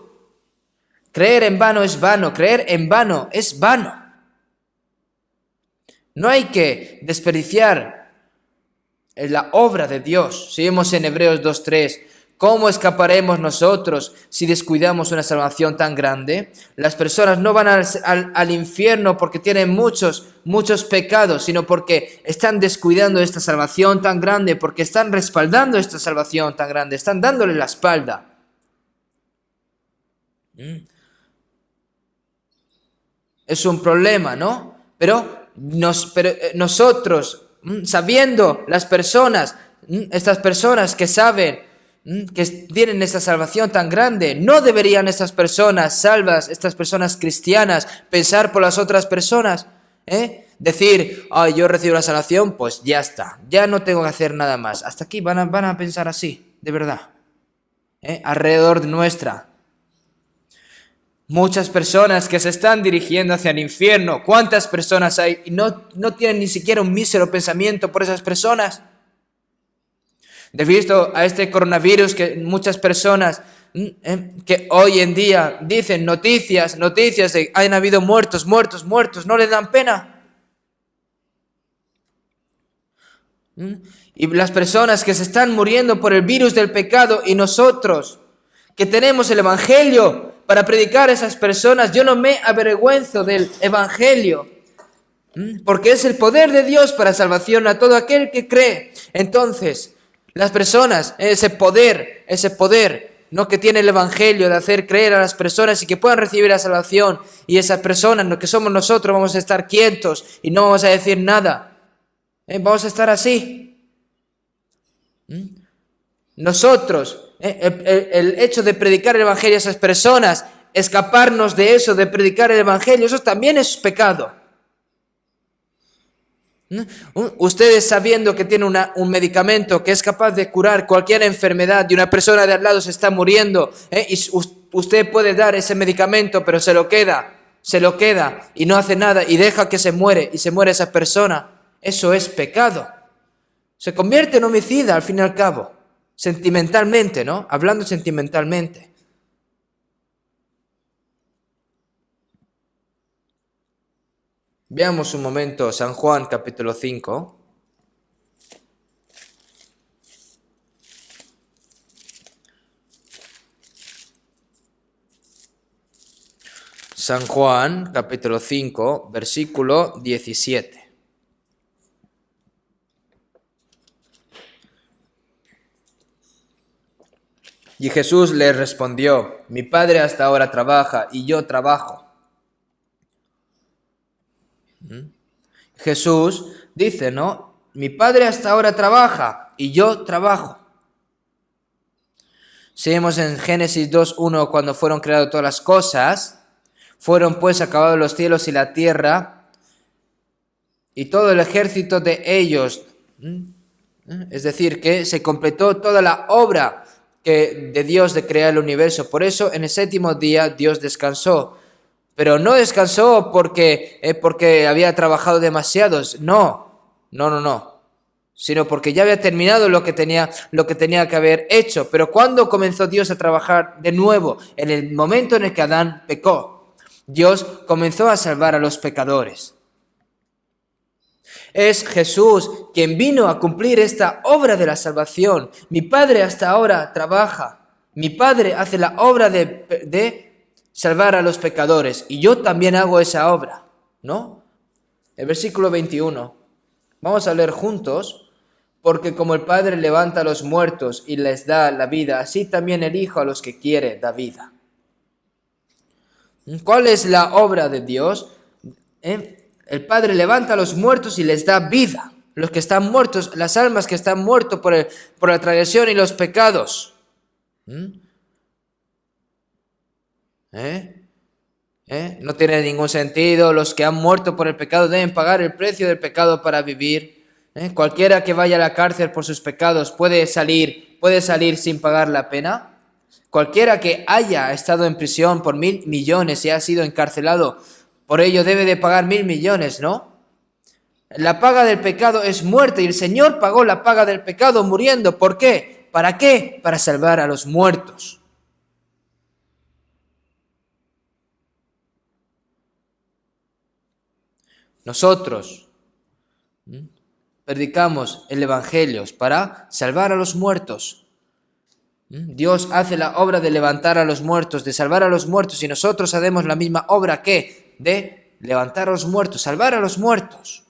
Creer en vano es vano. Creer en vano es vano. No hay que desperdiciar la obra de Dios. Seguimos en Hebreos 2:3. ¿Cómo escaparemos nosotros si descuidamos una salvación tan grande? Las personas no van al infierno porque tienen muchos pecados, sino porque están descuidando esta salvación tan grande, porque están respaldando esta salvación tan grande, están dándole la espalda. Es un problema, ¿no? Pero nosotros, sabiendo las personas, estas personas que saben que tienen esta salvación tan grande, no deberían estas personas salvas, estas personas cristianas, pensar por las otras personas, decir: yo recibo la salvación, pues ya está, ya no tengo que hacer nada más. Hasta aquí van a pensar así, de verdad, alrededor de nuestra. Muchas personas que se están dirigiendo hacia el infierno. ¿Cuántas personas hay? Y no tienen ni siquiera un mísero pensamiento por esas personas. Debido a este coronavirus, que muchas personas que hoy en día dicen noticias de han habido muertos, no les dan pena. Y las personas que se están muriendo por el virus del pecado, y nosotros que tenemos el evangelio para predicar a esas personas, yo no me avergüenzo del evangelio, porque es el poder de Dios para salvación a todo aquel que cree. Entonces, las personas, ese poder, ¿no?, que tiene el evangelio de hacer creer a las personas y que puedan recibir la salvación, y esas personas, lo que somos nosotros, vamos a estar quietos y no vamos a decir nada. Vamos a estar así. Nosotros, el hecho de predicar el evangelio a esas personas, escaparnos de eso, de predicar el evangelio, eso también es pecado. Ustedes, sabiendo que tienen un medicamento que es capaz de curar cualquier enfermedad y una persona de al lado se está muriendo, y usted puede dar ese medicamento, pero se lo queda y no hace nada y deja que se muere esa persona, eso es pecado. Se convierte en homicida al fin y al cabo, sentimentalmente, ¿no? Hablando sentimentalmente. Veamos un momento San Juan capítulo 5. San Juan capítulo 5, versículo 17. Y Jesús le respondió: mi Padre hasta ahora trabaja y yo trabajo. Jesús dice, ¿no? Mi Padre hasta ahora trabaja y yo trabajo. Seguimos en Génesis 2:1, cuando fueron creadas todas las cosas, fueron pues acabados los cielos y la tierra y todo el ejército de ellos. Es decir, que se completó toda la obra de Dios de crear el universo. Por eso en el séptimo día Dios descansó. Pero no descansó porque había trabajado demasiados. No. Sino porque ya había terminado lo que tenía que haber hecho. Pero ¿cuándo comenzó Dios a trabajar de nuevo? En el momento en el que Adán pecó. Dios comenzó a salvar a los pecadores. Es Jesús quien vino a cumplir esta obra de la salvación. Mi Padre hasta ahora trabaja. Mi Padre hace la obra de salvar a los pecadores, y yo también hago esa obra, ¿no? El versículo 21. Vamos a leer juntos. Porque como el Padre levanta a los muertos y les da la vida, así también el Hijo a los que quiere da vida. ¿Cuál es la obra de Dios? El Padre levanta a los muertos y les da vida. Los que están muertos, las almas que están muertas por la transgresión y los pecados. No tiene ningún sentido. Los que han muerto por el pecado deben pagar el precio del pecado para vivir. Cualquiera que vaya a la cárcel por sus pecados puede salir sin pagar la pena. Cualquiera que haya estado en prisión por 1.000 millones y ha sido encarcelado por ello debe de pagar 1.000 millones, ¿no? La paga del pecado es muerte, y el Señor pagó la paga del pecado muriendo. ¿Por qué? ¿Para qué? Para salvar a los muertos. Nosotros predicamos el evangelio para salvar a los muertos. Dios hace la obra de levantar a los muertos, de salvar a los muertos, y nosotros hacemos la misma obra de levantar a los muertos, salvar a los muertos.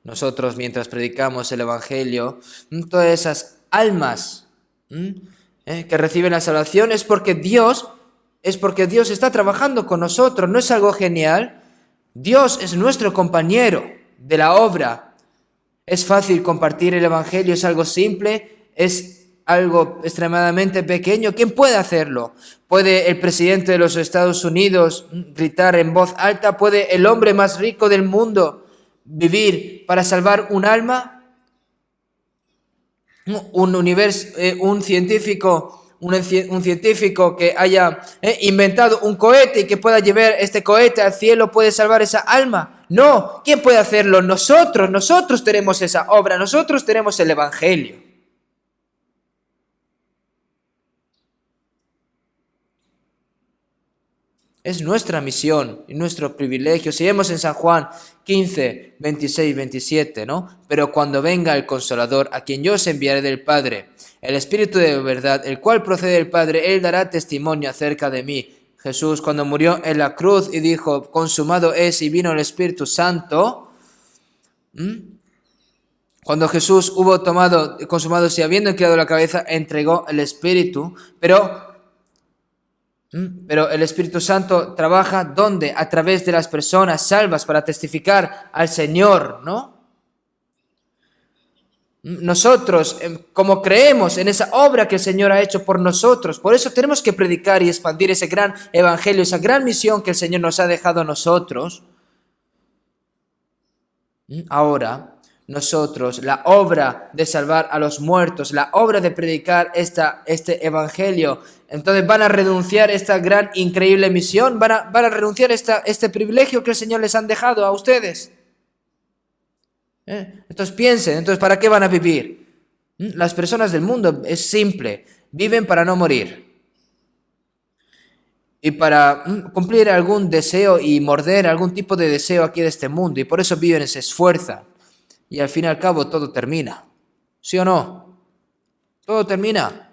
Nosotros, mientras predicamos el evangelio, todas esas almas que reciben la salvación, es porque Dios está trabajando con nosotros. ¿No es algo genial? Dios es nuestro compañero de la obra. Es fácil compartir el evangelio, es algo simple, es algo extremadamente pequeño. ¿Quién puede hacerlo? ¿Puede el presidente de los Estados Unidos gritar en voz alta? ¿Puede el hombre más rico del mundo vivir para salvar un alma? un científico, un científico que haya inventado un cohete y que pueda llevar este cohete al cielo puede salvar esa alma. No, ¿quién puede hacerlo? Nosotros tenemos esa obra, nosotros tenemos el Evangelio. Es nuestra misión y nuestro privilegio. Si vemos en San Juan 15, 26, 27, ¿no? Pero cuando venga el Consolador, a quien yo os enviaré del Padre, el Espíritu de verdad, el cual procede del Padre, Él dará testimonio acerca de mí. Jesús, cuando murió en la cruz y dijo, consumado es, y vino el Espíritu Santo, cuando Jesús hubo consumado, si habiendo inclinado la cabeza, entregó el Espíritu, pero el Espíritu Santo trabaja ¿dónde? A través de las personas salvas para testificar al Señor, ¿no? Nosotros, como creemos en esa obra que el Señor ha hecho por nosotros, por eso tenemos que predicar y expandir ese gran evangelio, esa gran misión que el Señor nos ha dejado a nosotros. Ahora, nosotros, la obra de salvar a los muertos, la obra de predicar este evangelio, entonces van a renunciar a esta gran, increíble misión, van a renunciar a este privilegio que el Señor les han dejado a ustedes. Entonces piensen, entonces ¿para qué van a vivir? Las personas del mundo es simple, viven para no morir. Y para cumplir algún deseo y morder algún tipo de deseo aquí de este mundo, y por eso viven y se esfuerzan. Y al fin y al cabo todo termina. ¿Sí o no? Todo termina.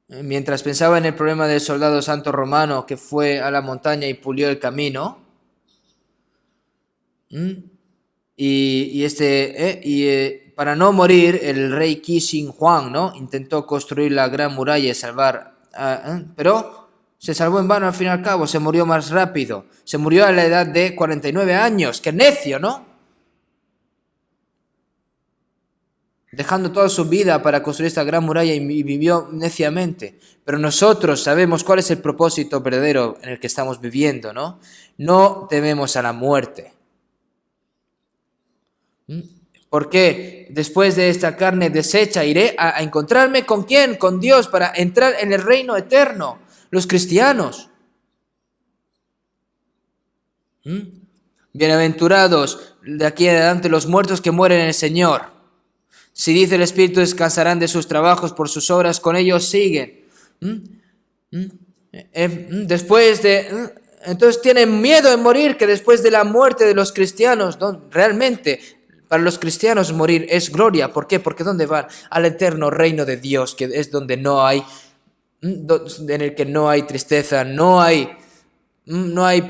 Mientras pensaba en el problema del soldado santo romano que fue a la montaña y pulió el camino, para no morir, el rey Qi Shi Huang, ¿no? Intentó construir la gran muralla y salvar, pero se salvó en vano al fin y al cabo, se murió más rápido, se murió a la edad de 49 años, ¡qué necio!, ¿no? Dejando toda su vida para construir esta gran muralla y vivió neciamente. Pero nosotros sabemos cuál es el propósito verdadero en el que estamos viviendo, ¿no? No tememos a la muerte. Porque después de esta carne deshecha iré a encontrarme ¿con quién? Con Dios para entrar en el reino eterno. Los cristianos. Bienaventurados de aquí en adelante los muertos que mueren en el Señor. Si dice el Espíritu, descansarán de sus trabajos, por sus obras con ellos siguen. Entonces tienen miedo de morir, que después de la muerte de los cristianos, realmente para los cristianos morir es gloria. ¿Por qué? Porque ¿dónde van? Al eterno reino de Dios, que es donde en el que no hay tristeza, no hay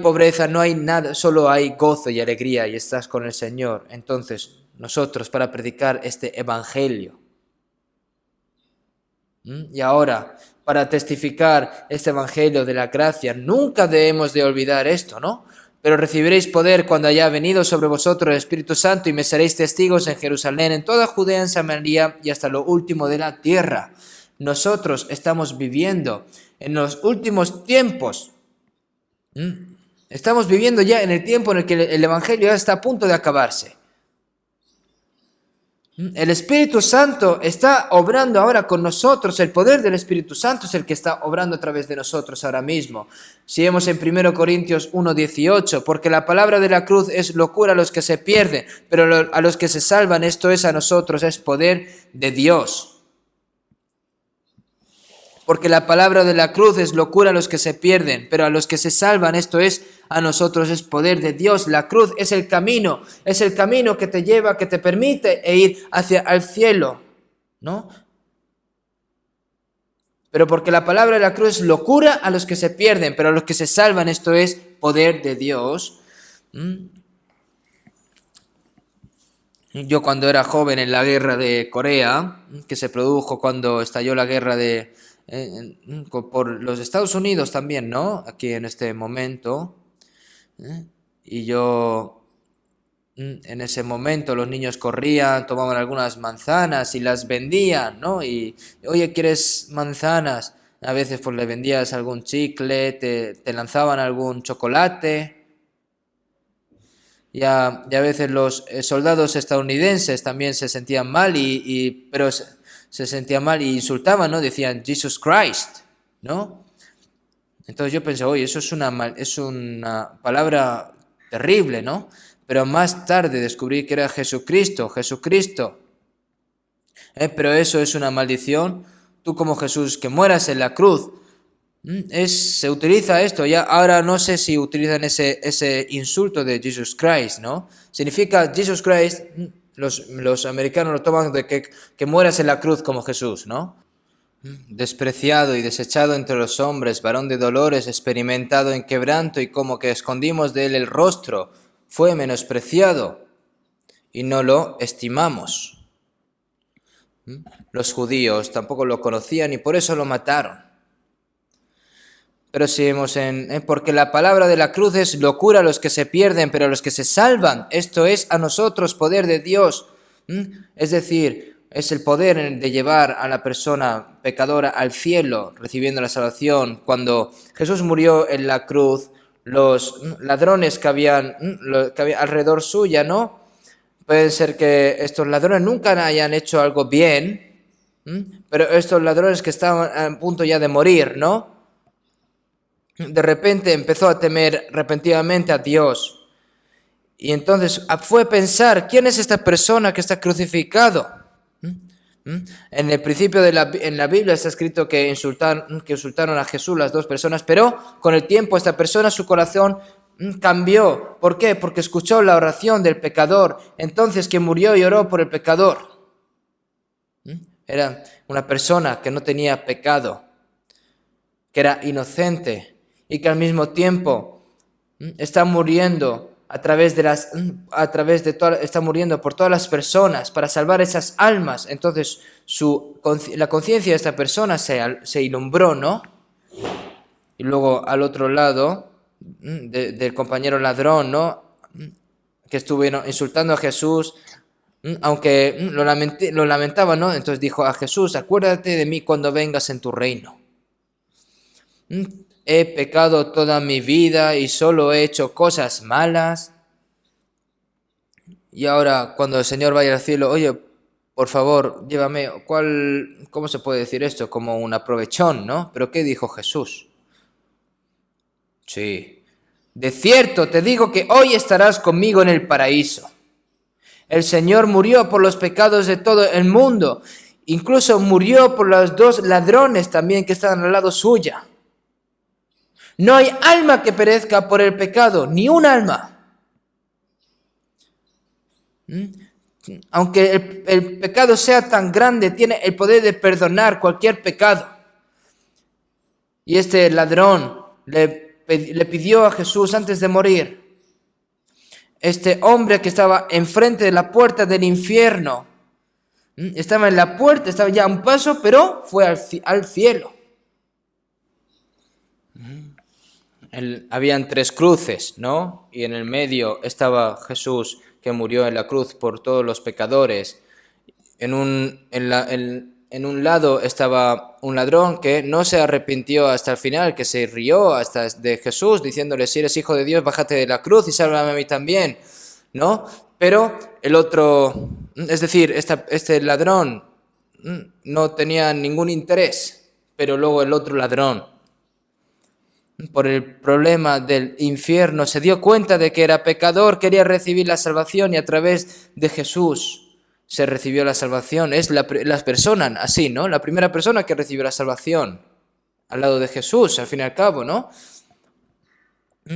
pobreza, no hay nada, solo hay gozo y alegría y estás con el Señor. Entonces, nosotros para predicar este evangelio. Y ahora, para testificar este evangelio de la gracia, nunca debemos de olvidar esto, ¿no? Pero recibiréis poder cuando haya venido sobre vosotros el Espíritu Santo y me seréis testigos en Jerusalén, en toda Judea, en Samaria y hasta lo último de la tierra. Nosotros estamos viviendo en los últimos tiempos. Estamos viviendo ya en el tiempo en el que el evangelio ya está a punto de acabarse. El Espíritu Santo está obrando ahora con nosotros. El poder del Espíritu Santo es el que está obrando a través de nosotros ahora mismo. Si vemos en 1 Corintios 1:18, porque la palabra de la cruz es locura a los que se pierden, pero a los que se salvan, esto es a nosotros, es poder de Dios. Porque la palabra de la cruz es locura a los que se pierden, pero a los que se salvan, esto es a nosotros, es poder de Dios. La cruz es el camino que te lleva, que te permite ir hacia el cielo, ¿no? Pero porque la palabra de la cruz es locura a los que se pierden, pero a los que se salvan, esto es poder de Dios. Yo cuando era joven en la guerra de Corea, que se produjo cuando estalló la guerra por los Estados Unidos también, ¿no? Aquí en este momento. Y yo, en ese momento los niños corrían, tomaban algunas manzanas y las vendían, ¿no? Y, oye, ¿quieres manzanas? A veces pues le vendías algún chicle, te lanzaban algún chocolate. y a veces los soldados estadounidenses también se sentían mal, pero se sentían mal y insultaban, ¿no? Decían Jesus Christ, ¿no? Entonces yo pensé, oye, eso es una palabra terrible, ¿no? Pero más tarde descubrí que era Jesucristo, Jesucristo. Pero eso es una maldición. Tú como Jesús, que mueras en la cruz. Se utiliza esto, ya ahora no sé si utilizan ese insulto de Jesus Christ, ¿no? Significa Jesus Christ, los americanos lo toman de que mueras en la cruz como Jesús, ¿no? Despreciado y desechado entre los hombres, varón de dolores, experimentado en quebranto, y como que escondimos de él el rostro, fue menospreciado y no lo estimamos. Los judíos tampoco lo conocían y por eso lo mataron. Pero si vemos porque la palabra de la cruz es locura a los que se pierden, pero a los que se salvan, esto es a nosotros poder de Dios. Es decir, es el poder de llevar a la persona pecadora al cielo, recibiendo la salvación. Cuando Jesús murió en la cruz, los ladrones que había alrededor suya, ¿no? Puede ser que estos ladrones nunca hayan hecho algo bien, pero estos ladrones que estaban a punto ya de morir, ¿no? De repente empezó a temer repentinamente a Dios. Y entonces fue a pensar, ¿quién es esta persona que está crucificado? En el principio en la Biblia está escrito que insultaron a Jesús las dos personas, pero con el tiempo esta persona, su corazón cambió. ¿Por qué? Porque escuchó la oración del pecador. Entonces, que murió y oró por el pecador. Era una persona que no tenía pecado, que era inocente y que al mismo tiempo está muriendo está muriendo por todas las personas para salvar esas almas. Entonces la conciencia de esta persona se ilumbró, ¿no? Y luego al otro lado del compañero ladrón, ¿no? Que estuvieron insultando a Jesús, aunque lo lamentaba, ¿no? Entonces dijo a Jesús, acuérdate de mí cuando vengas en tu reino. He pecado toda mi vida y solo he hecho cosas malas. Y ahora cuando el Señor vaya al cielo, oye, por favor, llévame. ¿Cómo se puede decir esto? Como un aprovechón, ¿no? ¿Pero qué dijo Jesús? Sí. De cierto te digo que hoy estarás conmigo en el paraíso. El Señor murió por los pecados de todo el mundo. Incluso murió por los dos ladrones también que estaban al lado suya. No hay alma que perezca por el pecado, ni un alma. Aunque el pecado sea tan grande, tiene el poder de perdonar cualquier pecado. Y este ladrón le pidió a Jesús antes de morir. Este hombre que estaba enfrente de la puerta del infierno, estaba en la puerta, estaba ya a un paso, pero fue al cielo. Habían 3 cruces, ¿no? Y en el medio estaba Jesús, que murió en la cruz por todos los pecadores. En un lado estaba un ladrón que no se arrepintió hasta el final, que se rió hasta de Jesús, diciéndole, si eres hijo de Dios, bájate de la cruz y sálvame a mí también, ¿no? Pero el otro, es decir, este ladrón no tenía ningún interés, pero luego el otro ladrón, por el problema del infierno, se dio cuenta de que era pecador, quería recibir la salvación y a través de Jesús se recibió la salvación. Es la persona así, ¿no? La primera persona que recibió la salvación al lado de Jesús, al fin y al cabo, ¿no?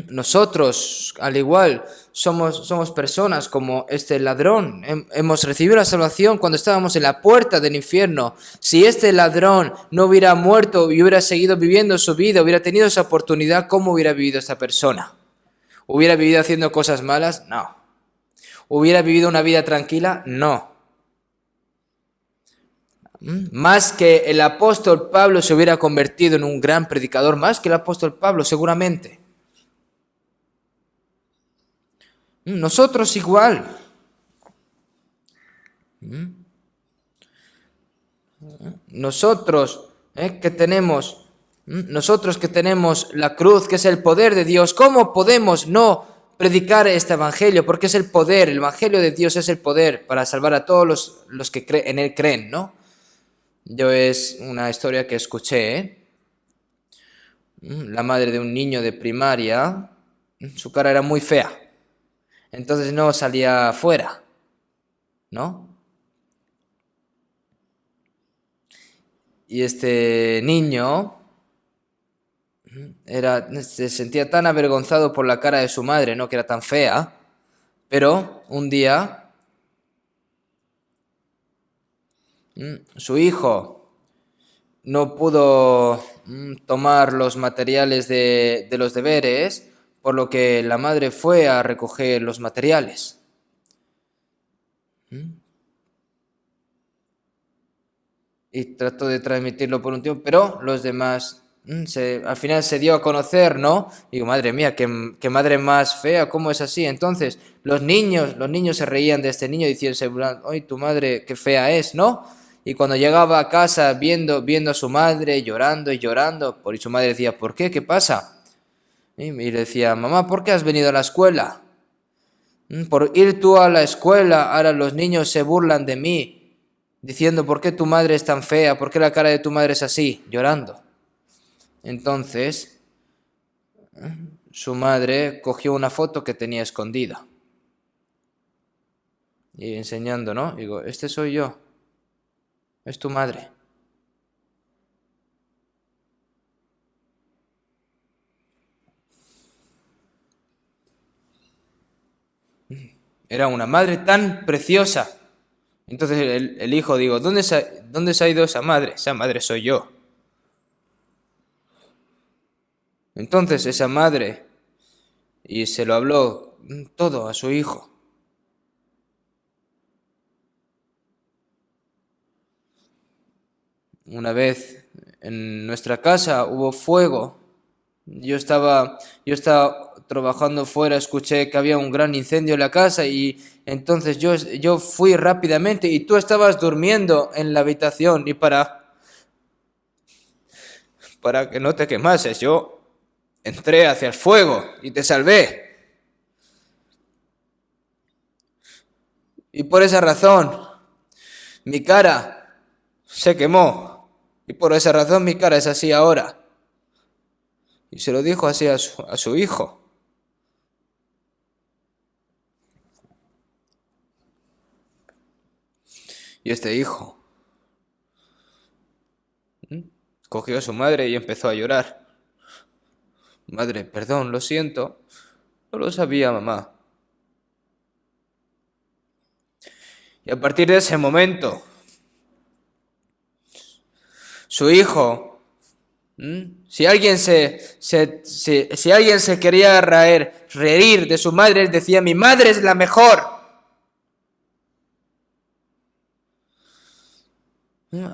Nosotros, al igual, somos personas como este ladrón. Hemos recibido la salvación cuando estábamos en la puerta del infierno. Si este ladrón no hubiera muerto y hubiera seguido viviendo su vida, hubiera tenido esa oportunidad, ¿cómo hubiera vivido esta persona? ¿Hubiera vivido haciendo cosas malas? No. ¿Hubiera vivido una vida tranquila? No. Más que el apóstol Pablo se hubiera convertido en un gran predicador, más que el apóstol Pablo, seguramente. Nosotros igual. Nosotros que tenemos la cruz, que es el poder de Dios, ¿cómo podemos no predicar este evangelio, porque es el poder, el evangelio de Dios es el poder para salvar a todos los que en él creen, ¿no? Yo es una historia que escuché, ¿eh? La madre de un niño de primaria, su cara era muy fea, entonces no salía fuera, ¿no? Y este niño se sentía tan avergonzado por la cara de su madre, ¿no? Que era tan fea, pero un día su hijo no pudo tomar los materiales de los deberes, por lo que la madre fue a recoger los materiales. Y trató de transmitirlo por un tiempo, pero los demás al final se dio a conocer, ¿no? Y digo, madre mía, qué madre más fea, ¿cómo es así? Entonces, los niños se reían de este niño diciendo, ¡ay, tu madre qué fea es!, ¿no? Y cuando llegaba a casa viendo a su madre llorando y llorando, y su madre decía, ¿por qué? ¿Qué pasa? Y le decía, mamá, ¿por qué has venido a la escuela? Por ir tú a la escuela, ahora los niños se burlan de mí, diciendo, ¿por qué tu madre es tan fea? ¿Por qué la cara de tu madre es así? Llorando. Entonces, su madre cogió una foto que tenía escondida y enseñando, ¿no? Digo, este soy yo, es tu madre. Era una madre tan preciosa. Entonces el hijo, digo, ¿dónde se ha ido esa madre? Esa madre soy yo. Entonces esa madre, y se lo habló todo a su hijo. Una vez en nuestra casa hubo fuego. Yo estaba trabajando fuera, escuché que había un gran incendio en la casa y entonces yo fui rápidamente y tú estabas durmiendo en la habitación y para que no te quemases, yo entré hacia el fuego y te salvé. Y por esa razón mi cara se quemó y por esa razón mi cara es así ahora. Y se lo dijo así a su hijo. Y este hijo cogió a su madre y empezó a llorar. Madre, perdón, lo siento. No lo sabía, mamá. Y a partir de ese momento, su hijo, si alguien se quería reír de su madre, él decía, mi madre es la mejor.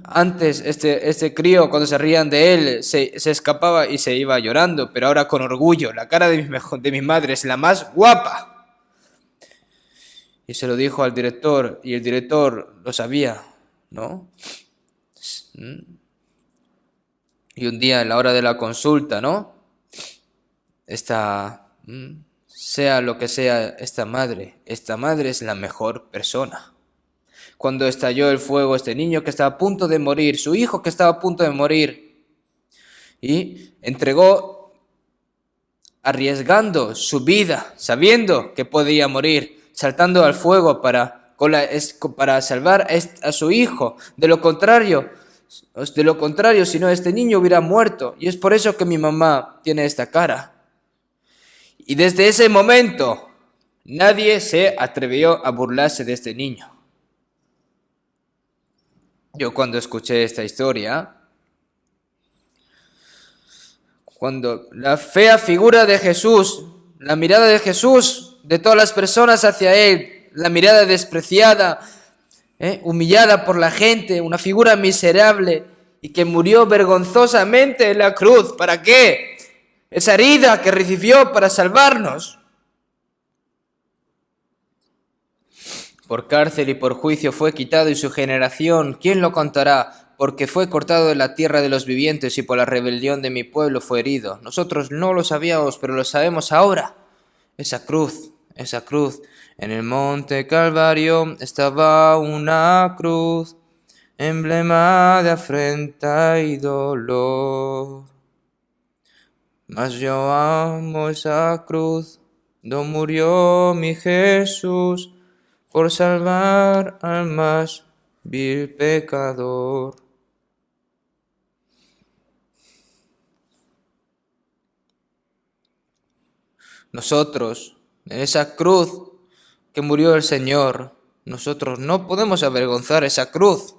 Antes este crío, cuando se rían de él, se escapaba y se iba llorando, pero ahora con orgullo, la cara de mi madre es la más guapa. Y se lo dijo al director, y el director lo sabía, ¿no? Y un día, en la hora de la consulta, ¿no? Sea lo que sea esta madre es la mejor persona. Cuando estalló el fuego, este niño que estaba a punto de morir, su hijo que estaba a punto de morir, y entregó, arriesgando su vida, sabiendo que podía morir, saltando al fuego para salvar a su hijo. De lo contrario, si no, este niño hubiera muerto. Y es por eso que mi mamá tiene esta cara. Y desde ese momento, nadie se atrevió a burlarse de este niño. Yo cuando escuché esta historia, cuando la fea figura de Jesús, la mirada de Jesús, de todas las personas hacia Él, la mirada despreciada, humillada por la gente, una figura miserable y que murió vergonzosamente en la cruz. ¿Para qué? Esa herida que recibió para salvarnos. Por cárcel y por juicio fue quitado y su generación, ¿quién lo contará? Porque fue cortado de la tierra de los vivientes y por la rebelión de mi pueblo fue herido. Nosotros no lo sabíamos, pero lo sabemos ahora. esa cruz. En el monte Calvario estaba una cruz, emblema de afrenta y dolor. Mas yo amo esa cruz, donde murió mi Jesús, por salvar al más vil pecador. Nosotros, en esa cruz que murió el Señor, nosotros no podemos avergonzar esa cruz.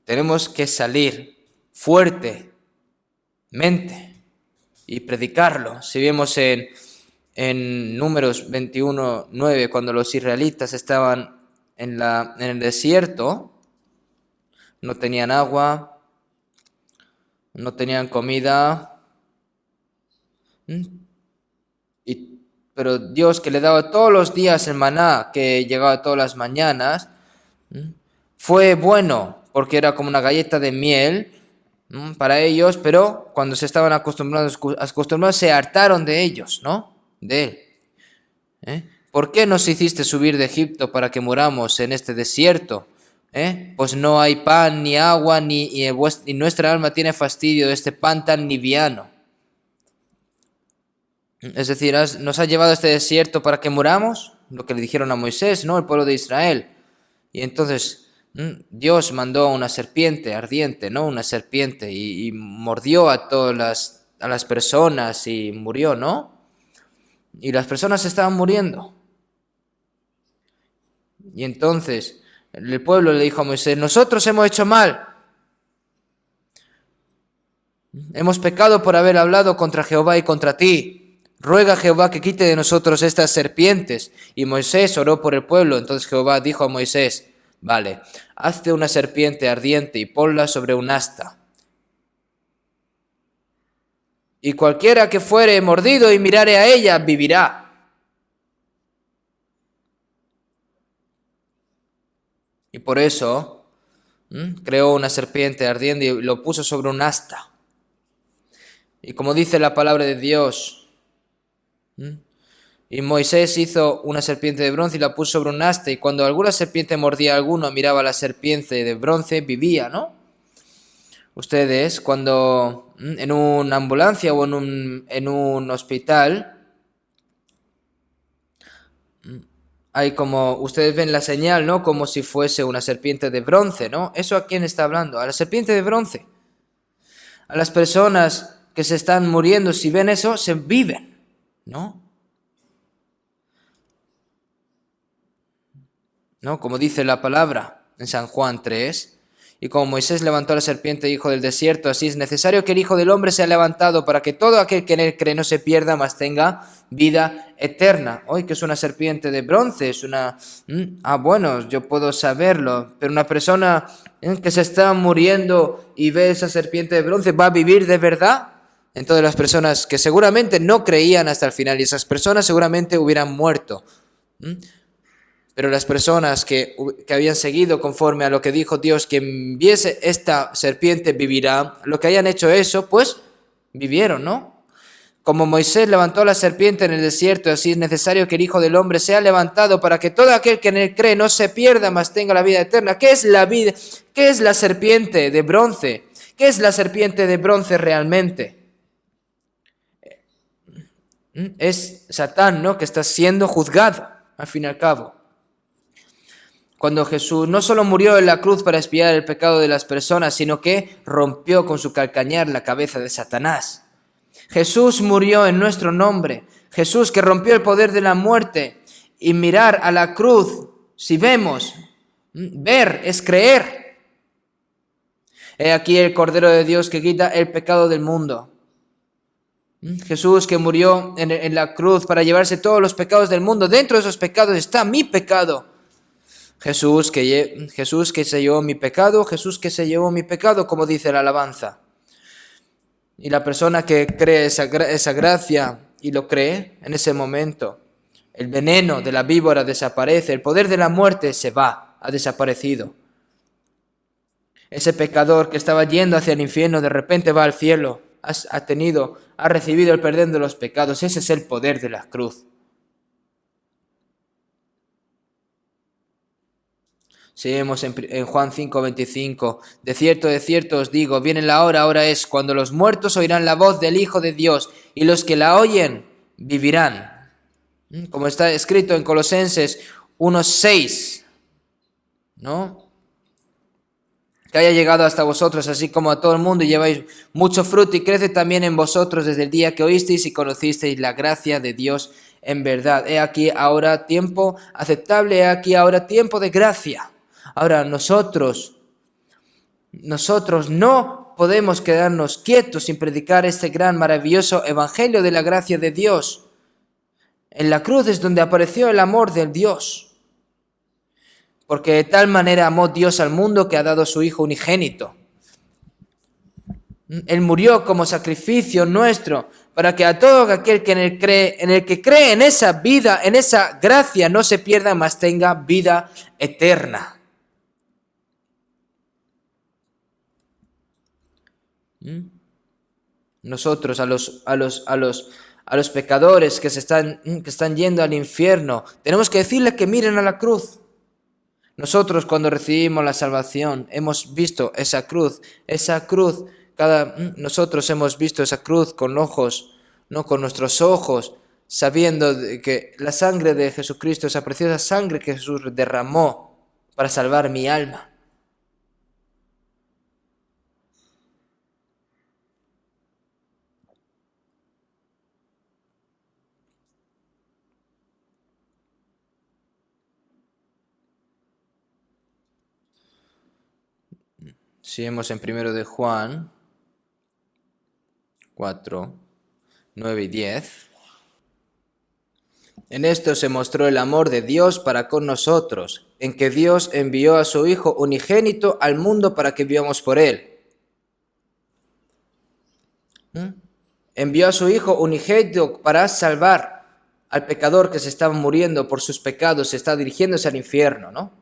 Tenemos que salir fuertemente y predicarlo. Si vemos en Números 21:9, cuando los israelitas estaban en el desierto, no tenían agua, no tenían comida, pero Dios, que le daba todos los días el maná que llegaba todas las mañanas, fue bueno, porque era como una galleta de miel para ellos, pero cuando se estaban acostumbrados, se hartaron de ellos, ¿no? De él. ¿Por qué nos hiciste subir de Egipto para que muramos en este desierto? Pues no hay pan ni agua, y nuestra alma tiene fastidio de este pan tan liviano. Es decir, nos has llevado a este desierto para que muramos, lo que le dijeron a Moisés, ¿no? El pueblo de Israel. Y entonces Dios mandó una serpiente ardiente, ¿no? Una serpiente y mordió a todas las personas y murió, ¿no? Y las personas estaban muriendo. Y entonces el pueblo le dijo a Moisés: nosotros hemos hecho mal. Hemos pecado por haber hablado contra Jehová y contra ti. Ruega a Jehová que quite de nosotros estas serpientes. Y Moisés oró por el pueblo. Entonces Jehová dijo a Moisés: vale, hazte una serpiente ardiente y ponla sobre un asta. Y cualquiera que fuere mordido y mirare a ella, vivirá. Y por eso creó una serpiente ardiente y lo puso sobre un asta. Y como dice la palabra de Dios, y Moisés hizo una serpiente de bronce y la puso sobre un asta, y cuando alguna serpiente mordía a alguno, miraba a la serpiente de bronce, vivía, ¿no? Ustedes, cuando en una ambulancia o en un hospital, hay como, ustedes ven la señal, ¿no? Como si fuese una serpiente de bronce, ¿no? ¿Eso a quién está hablando? A la serpiente de bronce. A las personas que se están muriendo, si ven eso, se viven, ¿no? ¿No? Como dice la palabra en San Juan 3, y como Moisés levantó a la serpiente hijo del desierto, así es necesario que el Hijo del Hombre sea levantado para que todo aquel que en él cree no se pierda, mas tenga vida eterna. Hoy que es una serpiente de bronce, es una... bueno, yo puedo saberlo, pero una persona que se está muriendo y ve esa serpiente de bronce, ¿va a vivir de verdad? Entonces las personas que seguramente no creían hasta el final, y esas personas seguramente hubieran muerto. Pero las personas que habían seguido conforme a lo que dijo Dios, que viese esta serpiente vivirá, lo que hayan hecho eso, pues vivieron, ¿no? Como Moisés levantó la serpiente en el desierto, así es necesario que el Hijo del Hombre sea levantado para que todo aquel que en él cree no se pierda, mas tenga la vida eterna. ¿Qué es la vida? ¿Qué es la serpiente de bronce? ¿Qué es la serpiente de bronce realmente? Es Satán, ¿no? Que está siendo juzgado, al fin y al cabo. Cuando Jesús no solo murió en la cruz para expiar el pecado de las personas, sino que rompió con su calcañar la cabeza de Satanás. Jesús murió en nuestro nombre. Jesús que rompió el poder de la muerte. Y mirar a la cruz, si vemos, ver es creer. He aquí el Cordero de Dios que quita el pecado del mundo. Jesús que murió en la cruz para llevarse todos los pecados del mundo. Dentro de esos pecados está mi pecado. Jesús que se llevó mi pecado, Jesús que se llevó mi pecado, como dice la alabanza. Y la persona que cree esa gracia y lo cree, en ese momento, el veneno de la víbora desaparece, el poder de la muerte se va, ha desaparecido. Ese pecador que estaba yendo hacia el infierno, de repente va al cielo. ha recibido el perdón de los pecados. Ese es el poder de la cruz. Seguimos en Juan 5:25. De cierto os digo, viene la hora, ahora es, cuando los muertos oirán la voz del Hijo de Dios, y los que la oyen vivirán. Como está escrito en Colosenses 1:6, ¿no? Que haya llegado hasta vosotros, así como a todo el mundo, y lleváis mucho fruto, y crece también en vosotros desde el día que oísteis y conocisteis la gracia de Dios en verdad. He aquí ahora tiempo aceptable, he aquí ahora tiempo de gracia. Ahora nosotros no podemos quedarnos quietos sin predicar este gran, maravilloso evangelio de la gracia de Dios. En la cruz es donde apareció el amor de Dios. Porque de tal manera amó Dios al mundo que ha dado a su Hijo unigénito. Él murió como sacrificio nuestro para que a todo aquel que en el que cree en esa vida, en esa gracia, no se pierda, mas tenga vida eterna. Nosotros a los pecadores que están yendo al infierno, tenemos que decirles que miren a la cruz. Nosotros cuando recibimos la salvación hemos visto esa cruz, nosotros hemos visto esa cruz con ojos, no con nuestros ojos, sabiendo que la sangre de Jesucristo, esa preciosa sangre que Jesús derramó para salvar mi alma. Seguimos en 1 de Juan 4, 9 y 10. En esto se mostró el amor de Dios para con nosotros, en que Dios envió a su Hijo unigénito al mundo para que vivamos por Él. Envió a su Hijo unigénito para salvar al pecador que se estaba muriendo por sus pecados, se está dirigiéndose al infierno, ¿no?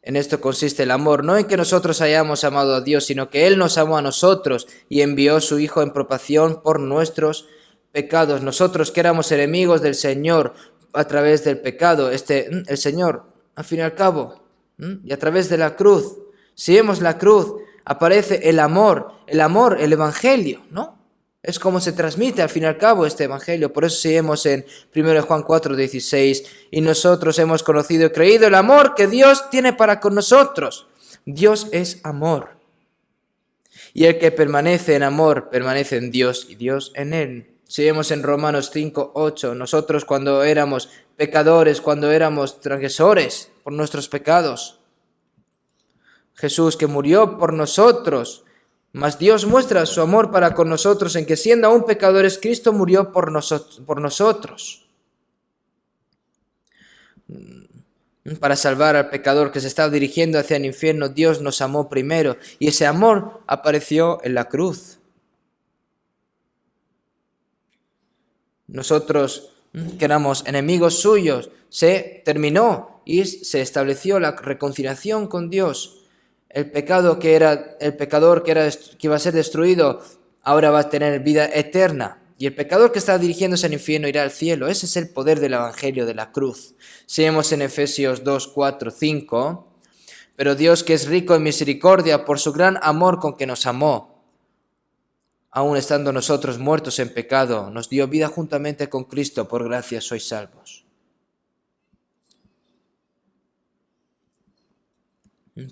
En esto consiste el amor, no en que nosotros hayamos amado a Dios, sino que Él nos amó a nosotros y envió a su Hijo en propiciación por nuestros pecados. Nosotros que éramos enemigos del Señor a través del pecado, el Señor, al fin y al cabo, y a través de la cruz, si vemos la cruz, aparece el amor, el Evangelio, ¿no? Es como se transmite al fin y al cabo este evangelio. Por eso seguimos en 1 Juan 4:16. Y nosotros hemos conocido y creído el amor que Dios tiene para con nosotros. Dios es amor. Y el que permanece en amor, permanece en Dios y Dios en él. Seguimos en Romanos 5:8. Nosotros cuando éramos pecadores, cuando éramos transgresores por nuestros pecados, Jesús que murió por nosotros, mas Dios muestra su amor para con nosotros en que siendo aún pecadores, Cristo murió por nosotros. Para salvar al pecador que se estaba dirigiendo hacia el infierno, Dios nos amó primero y ese amor apareció en la cruz. Nosotros, que éramos enemigos suyos, se terminó y se estableció la reconciliación con Dios. El pecador que iba a ser destruido, ahora va a tener vida eterna. Y el pecador que está dirigiéndose al infierno irá al cielo. Ese es el poder del evangelio de la cruz. Seguimos en Efesios 2, 4, 5. Pero Dios, que es rico en misericordia, por su gran amor con que nos amó, aun estando nosotros muertos en pecado, nos dio vida juntamente con Cristo. Por gracia sois salvos.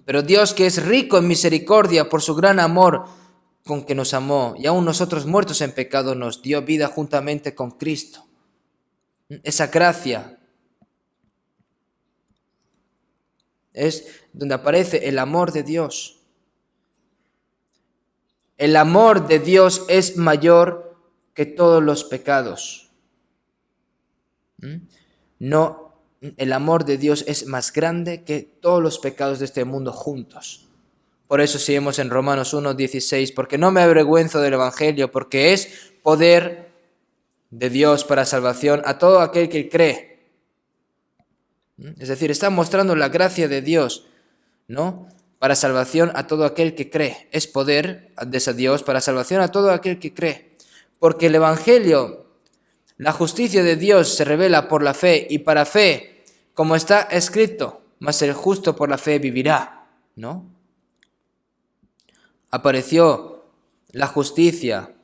Pero Dios, que es rico en misericordia por su gran amor con que nos amó, y aún nosotros muertos en pecado, nos dio vida juntamente con Cristo. Esa gracia es donde aparece el amor de Dios. El amor de Dios es mayor que todos los pecados. No. El amor de Dios es más grande que todos los pecados de este mundo juntos. Por eso seguimos en Romanos 1:16, porque no me avergüenzo del evangelio, porque es poder de Dios para salvación a todo aquel que cree. Es decir, está mostrando la gracia de Dios, ¿no? para salvación a todo aquel que cree. Es poder de Dios para salvación a todo aquel que cree. Porque el Evangelio, la justicia de Dios se revela por la fe y para fe, como está escrito, mas el justo por la fe vivirá, ¿no? Apareció la justicia.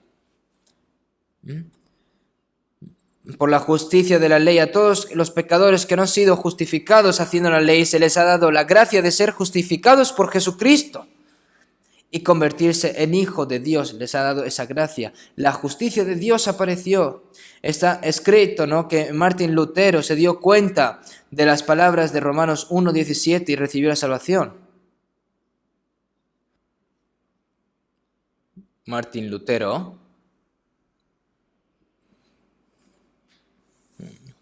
Por la justicia de la ley a todos los pecadores que no han sido justificados haciendo la ley, se les ha dado la gracia de ser justificados por Jesucristo y convertirse en hijo de Dios. Les ha dado esa gracia. La justicia de Dios apareció. Está escrito, ¿no?, que Martín Lutero se dio cuenta de las palabras de Romanos 1:17 y recibió la salvación. Martín Lutero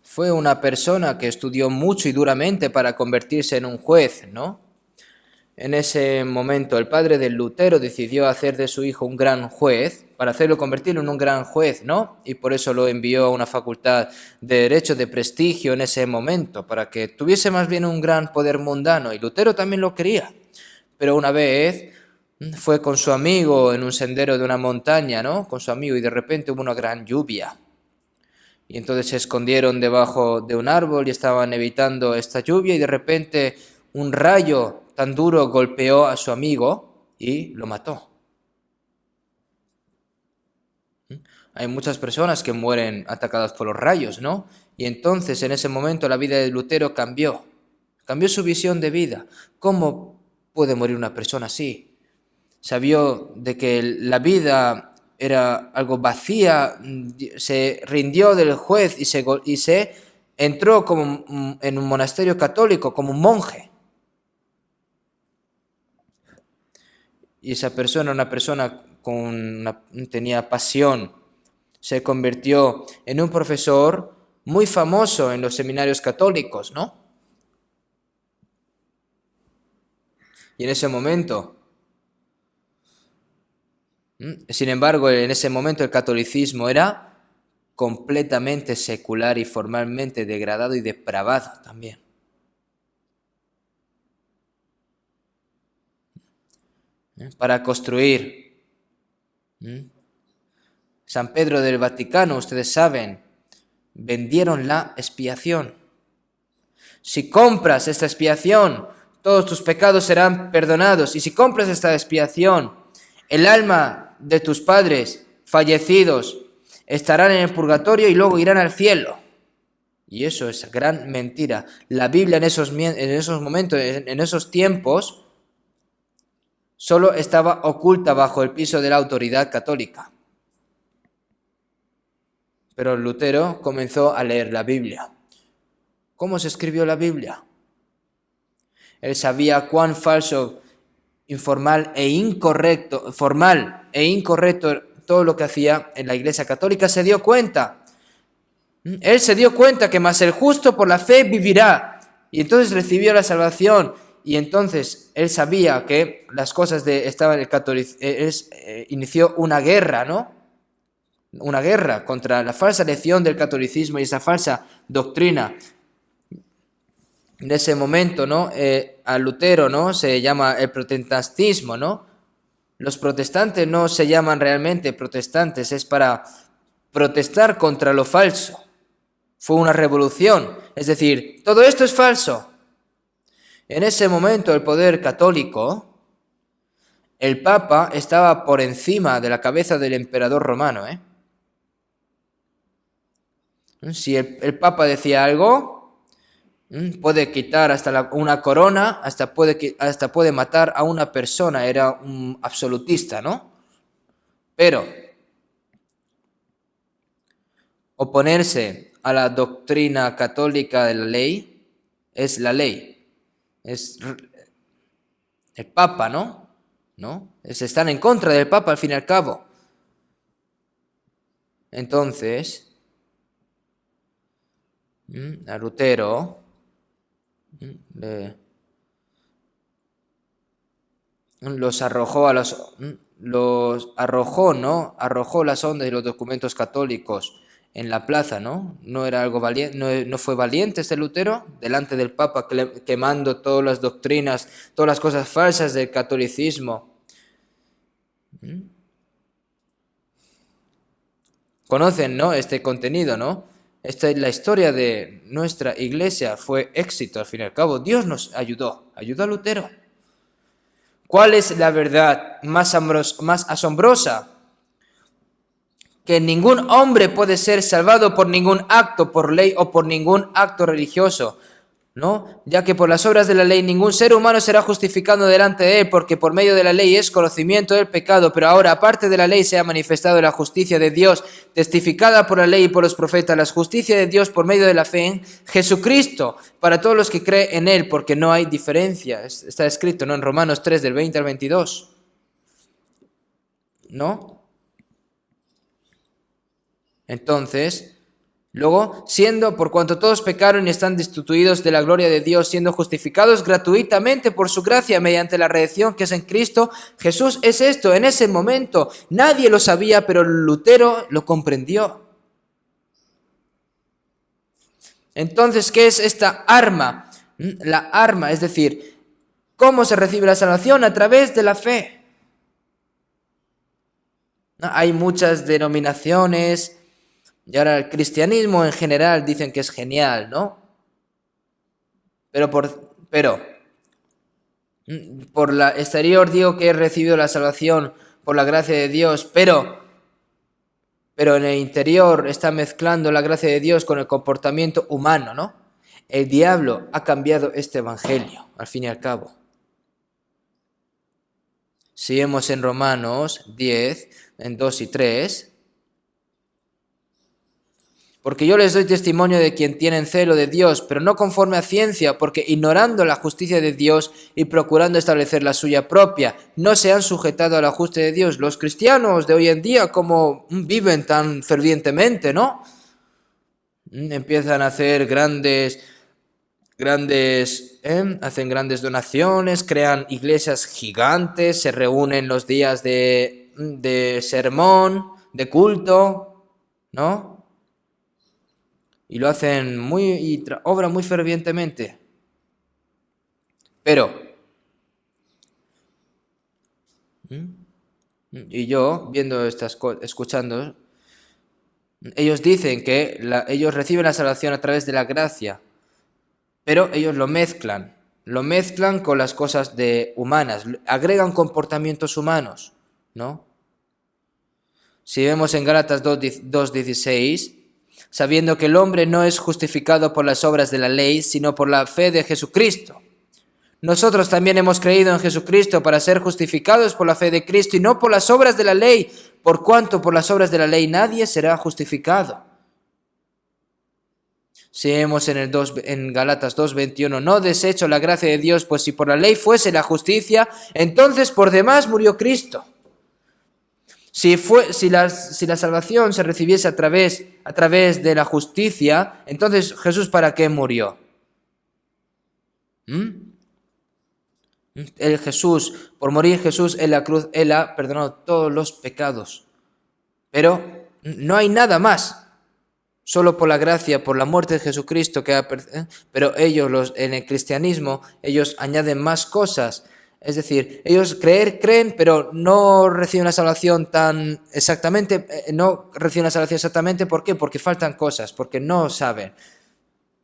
fue una persona que estudió mucho y duramente para convertirse en un juez, ¿no? En ese momento el padre de Lutero decidió hacer de su hijo un gran juez, para convertirlo en un gran juez, ¿no? Y por eso lo envió a una facultad de derecho de prestigio en ese momento, para que tuviese más bien un gran poder mundano, y Lutero también lo quería. Pero una vez fue con su amigo en un sendero de una montaña, ¿no? Con su amigo, y de repente hubo una gran lluvia. Y entonces se escondieron debajo de un árbol y estaban evitando esta lluvia, y de repente un rayo tan duro golpeó a su amigo y lo mató. Hay muchas personas que mueren atacadas por los rayos, ¿no? Y entonces en ese momento la vida de Lutero cambió su visión de vida. ¿Cómo puede morir una persona así? Sabió de que la vida era algo vacía, se rindió del juez y se entró como en un monasterio católico, como un monje. Y esa persona, una persona tenía pasión, se convirtió en un profesor muy famoso en los seminarios católicos, ¿no? Y en ese momento, sin embargo, en ese momento el catolicismo era completamente secular y formalmente degradado y depravado también. Para construir San Pedro del Vaticano, ustedes saben, vendieron la expiación. Si compras esta expiación, todos tus pecados serán perdonados. Y si compras esta expiación, el alma de tus padres fallecidos estarán en el purgatorio y luego irán al cielo. Y eso es gran mentira. La Biblia en esos momentos, en esos tiempos, solo estaba oculta bajo el piso de la autoridad católica. Pero Lutero comenzó a leer la Biblia. ¿Cómo se escribió la Biblia? Él sabía cuán falso, formal e incorrecto todo lo que hacía en la Iglesia Católica. Se dio cuenta. Él se dio cuenta que más el justo por la fe vivirá. Y entonces recibió la salvación. Y entonces él sabía que las cosas estaban en el catolicismo. Inició una guerra, ¿no? Una guerra contra la falsa lección del catolicismo y esa falsa doctrina. En ese momento, ¿no? A Lutero, ¿no?, se llama el protestantismo, ¿no? Los protestantes no se llaman realmente protestantes, es para protestar contra lo falso. Fue una revolución, es decir, todo esto es falso. En ese momento el poder católico, el Papa estaba por encima de la cabeza del emperador romano, Si el Papa decía algo, puede quitar hasta una corona, hasta puede matar a una persona. Era un absolutista, ¿no? Pero oponerse a la doctrina católica de la ley es la ley. Es el Papa, ¿no? Están en contra del Papa al fin y al cabo. Entonces, a Lutero arrojó las ondas y los documentos católicos en la plaza, ¿no? No era algo valiente, no fue valiente este Lutero delante del Papa quemando todas las doctrinas, todas las cosas falsas del catolicismo. Conocen, ¿no? Este contenido, ¿no? Esta es la historia de nuestra iglesia, fue éxito al fin y al cabo. Dios nos ayudó a Lutero. ¿Cuál es la verdad más asombrosa? Que ningún hombre puede ser salvado por ningún acto, por ley o por ningún acto religioso, ¿no? Ya que por las obras de la ley ningún ser humano será justificado delante de él, porque por medio de la ley es conocimiento del pecado, pero ahora aparte de la ley se ha manifestado la justicia de Dios, testificada por la ley y por los profetas, la justicia de Dios por medio de la fe en Jesucristo, para todos los que creen en él, porque no hay diferencia. Está escrito, ¿no? En Romanos 3, del 20 al 22. ¿No? Entonces, luego, por cuanto todos pecaron y están destituidos de la gloria de Dios, siendo justificados gratuitamente por su gracia mediante la redención que es en Cristo Jesús, es esto, en ese momento nadie lo sabía, pero Lutero lo comprendió. Entonces, ¿qué es esta arma? La arma, es decir, ¿cómo se recibe la salvación? A través de la fe. Hay muchas denominaciones. Y ahora el cristianismo en general dicen que es genial, ¿no? Pero por la exterior digo que he recibido la salvación por la gracia de Dios, pero en el interior está mezclando la gracia de Dios con el comportamiento humano, ¿no? El diablo ha cambiado este evangelio, al fin y al cabo. Si vemos en Romanos 10, en 2 y 3... Porque yo les doy testimonio de quien tienen celo de Dios, pero no conforme a ciencia, porque ignorando la justicia de Dios y procurando establecer la suya propia, no se han sujetado a la justicia de Dios. Los cristianos de hoy en día, como viven tan fervientemente, ¿no? Empiezan a hacer hacen grandes donaciones, crean iglesias gigantes, se reúnen los días de sermón, de culto, ¿no? Y lo hacen obran muy fervientemente. Pero, y yo, viendo estas cosas, escuchando, ellos dicen que ellos reciben la salvación a través de la gracia, pero ellos lo mezclan con las cosas humanas, agregan comportamientos humanos, ¿no? Si vemos en Gálatas 2:16, sabiendo que el hombre no es justificado por las obras de la ley, sino por la fe de Jesucristo. Nosotros también hemos creído en Jesucristo para ser justificados por la fe de Cristo y no por las obras de la ley, por cuanto por las obras de la ley nadie será justificado. Si vemos en Gálatas 2:21, no desecho la gracia de Dios, pues si por la ley fuese la justicia, entonces por demás murió Cristo. Si la salvación se recibiese a través de la justicia, entonces Jesús ¿para qué murió? Por morir Jesús en la cruz, Él ha perdonado todos los pecados. Pero no hay nada más. Solo por la gracia, por la muerte de Jesucristo, pero ellos, en el cristianismo, ellos añaden más cosas. Es decir, ellos creen, pero no reciben la salvación exactamente. ¿Por qué? Porque faltan cosas, porque no saben.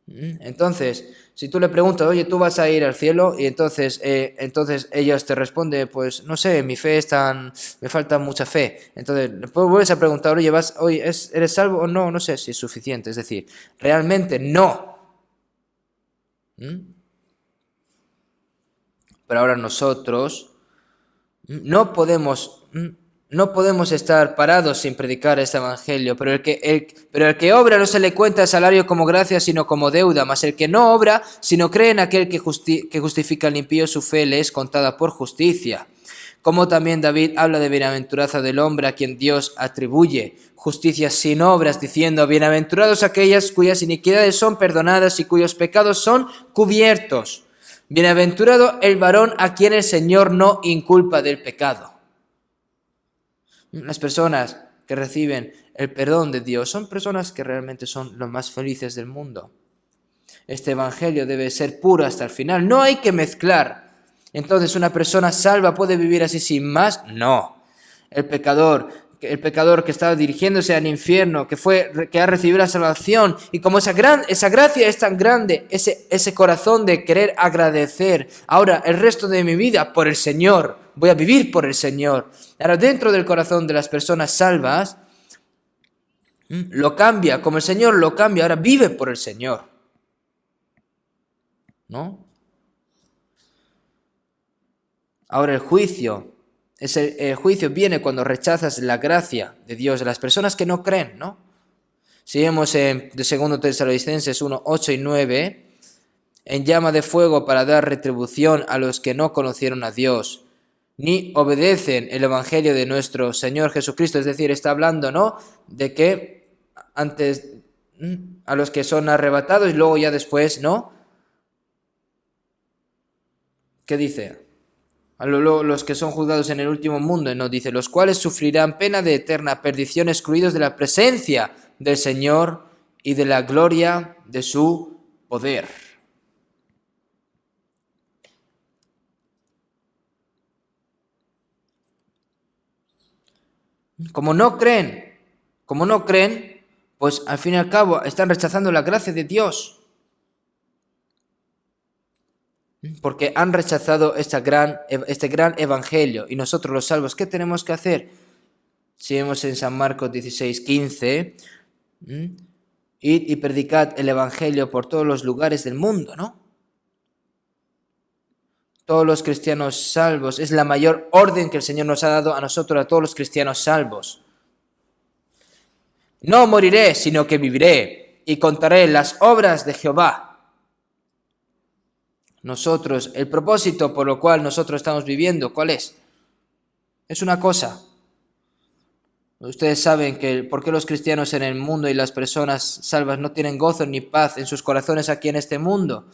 Entonces, si tú le preguntas, oye, tú vas a ir al cielo, y entonces ellos te responden, pues no sé, me falta mucha fe. Entonces, después vuelves a preguntar, oye, ¿eres salvo o no? No sé si es suficiente. Es decir, realmente no. Pero ahora nosotros no podemos estar parados sin predicar este evangelio, pero el que obra no se le cuenta el salario como gracia, sino como deuda, mas el que no obra, sino cree en aquel que justifica al impío, su fe le es contada por justicia. Como también David habla de bienaventuranza del hombre a quien Dios atribuye justicia sin obras, diciendo, bienaventurados aquellas cuyas iniquidades son perdonadas y cuyos pecados son cubiertos. Bienaventurado el varón a quien el Señor no inculpa del pecado. Las personas que reciben el perdón de Dios, son personas que realmente son los más felices del mundo. Este evangelio debe ser puro hasta el final. No hay que mezclar. Entonces, ¿una persona salva puede vivir así sin más? No. El pecador que estaba dirigiéndose al infierno, que ha recibido la salvación, y como esa gracia es tan grande, ese corazón de querer agradecer, ahora el resto de mi vida por el Señor, voy a vivir por el Señor. Ahora dentro del corazón de las personas salvas, lo cambia, como el Señor lo cambia, ahora vive por el Señor, ¿no? Ahora el juicio viene cuando rechazas la gracia de Dios de las personas que no creen, ¿no? Si vemos de 2 Tesalonicenses 1, 8 y 9, en llama de fuego para dar retribución a los que no conocieron a Dios, ni obedecen el evangelio de nuestro Señor Jesucristo. Es decir, está hablando, ¿no?, de que antes a los que son arrebatados y luego ya después, ¿no? ¿Qué dice? A los que son juzgados en el último mundo, nos dice, los cuales sufrirán pena de eterna perdición, excluidos de la presencia del Señor y de la gloria de su poder. Como no creen, pues al fin y al cabo están rechazando la gracia de Dios. Porque han rechazado este gran evangelio. Y nosotros los salvos, ¿qué tenemos que hacer? Si vemos en San Marcos 16, 15, id y predicad el evangelio por todos los lugares del mundo, ¿no? Todos los cristianos salvos, es la mayor orden que el Señor nos ha dado a nosotros, a todos los cristianos salvos. No moriré, sino que viviré y contaré las obras de Jehová. Nosotros, el propósito por lo cual nosotros estamos viviendo, ¿cuál es? Es una cosa. Ustedes saben que por qué los cristianos en el mundo y las personas salvas no tienen gozo ni paz en sus corazones aquí en este mundo.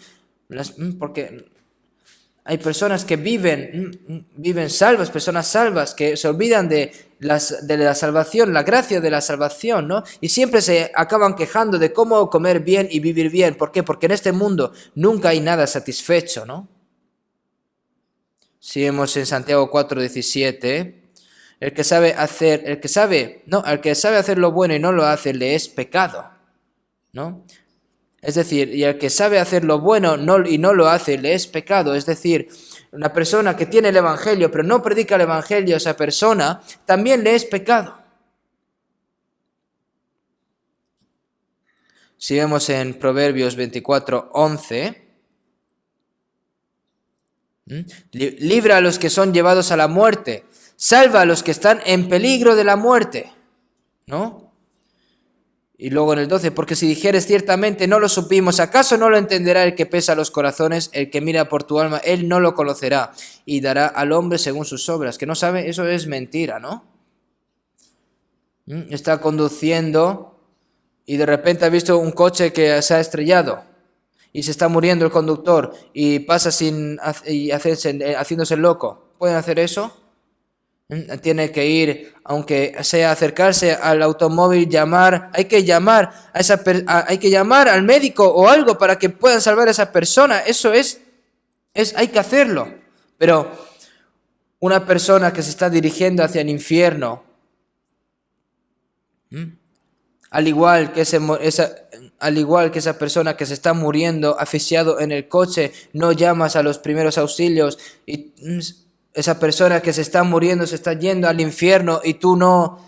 Porque hay personas que viven salvas, personas salvas, que se olvidan de la salvación, la gracia de la salvación, ¿no? Y siempre se acaban quejando de cómo comer bien y vivir bien. ¿Por qué? Porque en este mundo nunca hay nada satisfecho, ¿no? Si vemos en Santiago 4:17, el que sabe hacer lo bueno y no lo hace, le es pecado, ¿no? Es decir, y el que sabe hacer lo bueno y no lo hace, le es pecado. Es decir, una persona que tiene el evangelio pero no predica el evangelio a esa persona, también le es pecado. Si vemos en Proverbios 24:11, libra a los que son llevados a la muerte, salva a los que están en peligro de la muerte, ¿no? Y luego en el 12, porque si dijeres ciertamente no lo supimos, ¿acaso no lo entenderá el que pesa los corazones? El que mira por tu alma, él no lo conocerá y dará al hombre según sus obras. Que no sabe, eso es mentira, ¿no? Está conduciendo y de repente ha visto un coche que se ha estrellado y se está muriendo el conductor y pasa haciéndose loco. ¿Pueden hacer eso? Tiene que ir, aunque sea acercarse al automóvil, hay que llamar al médico o algo para que puedan salvar a esa persona. Eso hay que hacerlo. Pero una persona que se está dirigiendo hacia el infierno, al igual que esa persona que se está muriendo asfixiado en el coche, no llamas a los primeros auxilios y esa persona que se está muriendo se está yendo al infierno y tú no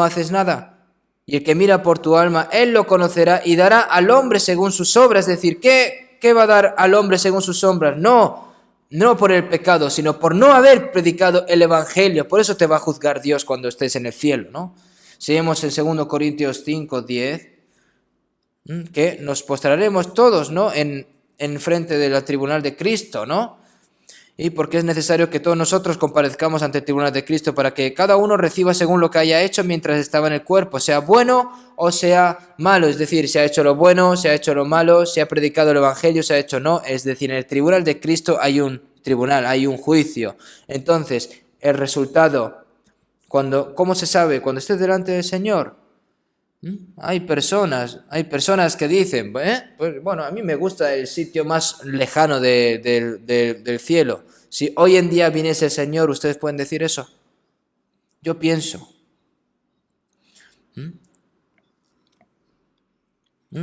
haces nada. Y el que mira por tu alma, él lo conocerá y dará al hombre según sus obras. Es decir, ¿qué va a dar al hombre según sus obras? No por el pecado, sino por no haber predicado el evangelio. Por eso te va a juzgar Dios cuando estés en el cielo, ¿no? Si vemos en 2 Corintios 5:10, que nos postraremos todos, ¿no?, en frente del tribunal de Cristo, ¿no? Y porque es necesario que todos nosotros comparezcamos ante el tribunal de Cristo para que cada uno reciba según lo que haya hecho mientras estaba en el cuerpo, sea bueno o sea malo. Es decir, si ha hecho lo bueno, si ha hecho lo malo, si ha predicado el evangelio, si ha hecho no. Es decir, en el tribunal de Cristo hay un tribunal, hay un juicio. Entonces, el resultado, ¿cómo se sabe? Cuando estés delante del Señor. Hay personas que dicen, pues bueno, a mí me gusta el sitio más lejano del cielo. Si hoy en día viniese el Señor, ¿ustedes pueden decir eso? Yo pienso.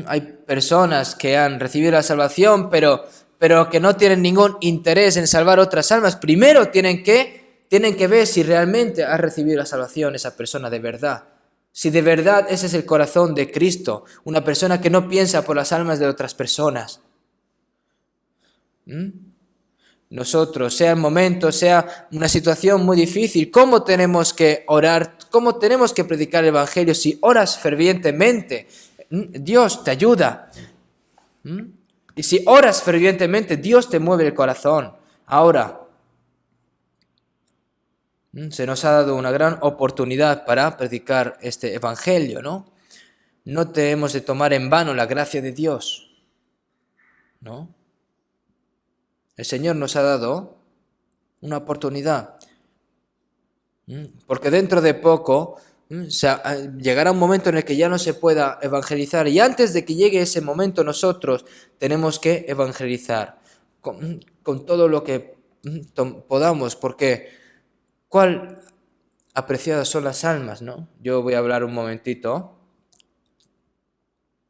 Hay personas que han recibido la salvación, pero que no tienen ningún interés en salvar otras almas. Primero tienen que ver si realmente ha recibido la salvación esa persona de verdad. Si de verdad ese es el corazón de Cristo, una persona que no piensa por las almas de otras personas. Nosotros, sea el momento, sea una situación muy difícil, ¿cómo tenemos que orar? ¿Cómo tenemos que predicar el Evangelio? Si oras fervientemente, Dios te ayuda. Y si oras fervientemente, Dios te mueve el corazón. Ahora, se nos ha dado una gran oportunidad para predicar este Evangelio, ¿no? No tenemos de tomar en vano la gracia de Dios, ¿no? El Señor nos ha dado una oportunidad. Porque dentro de poco llegará un momento en el que ya no se pueda evangelizar. Y antes de que llegue ese momento nosotros tenemos que evangelizar con todo lo que podamos. Porque cuál apreciadas son las almas, ¿no? Yo voy a hablar un momentito.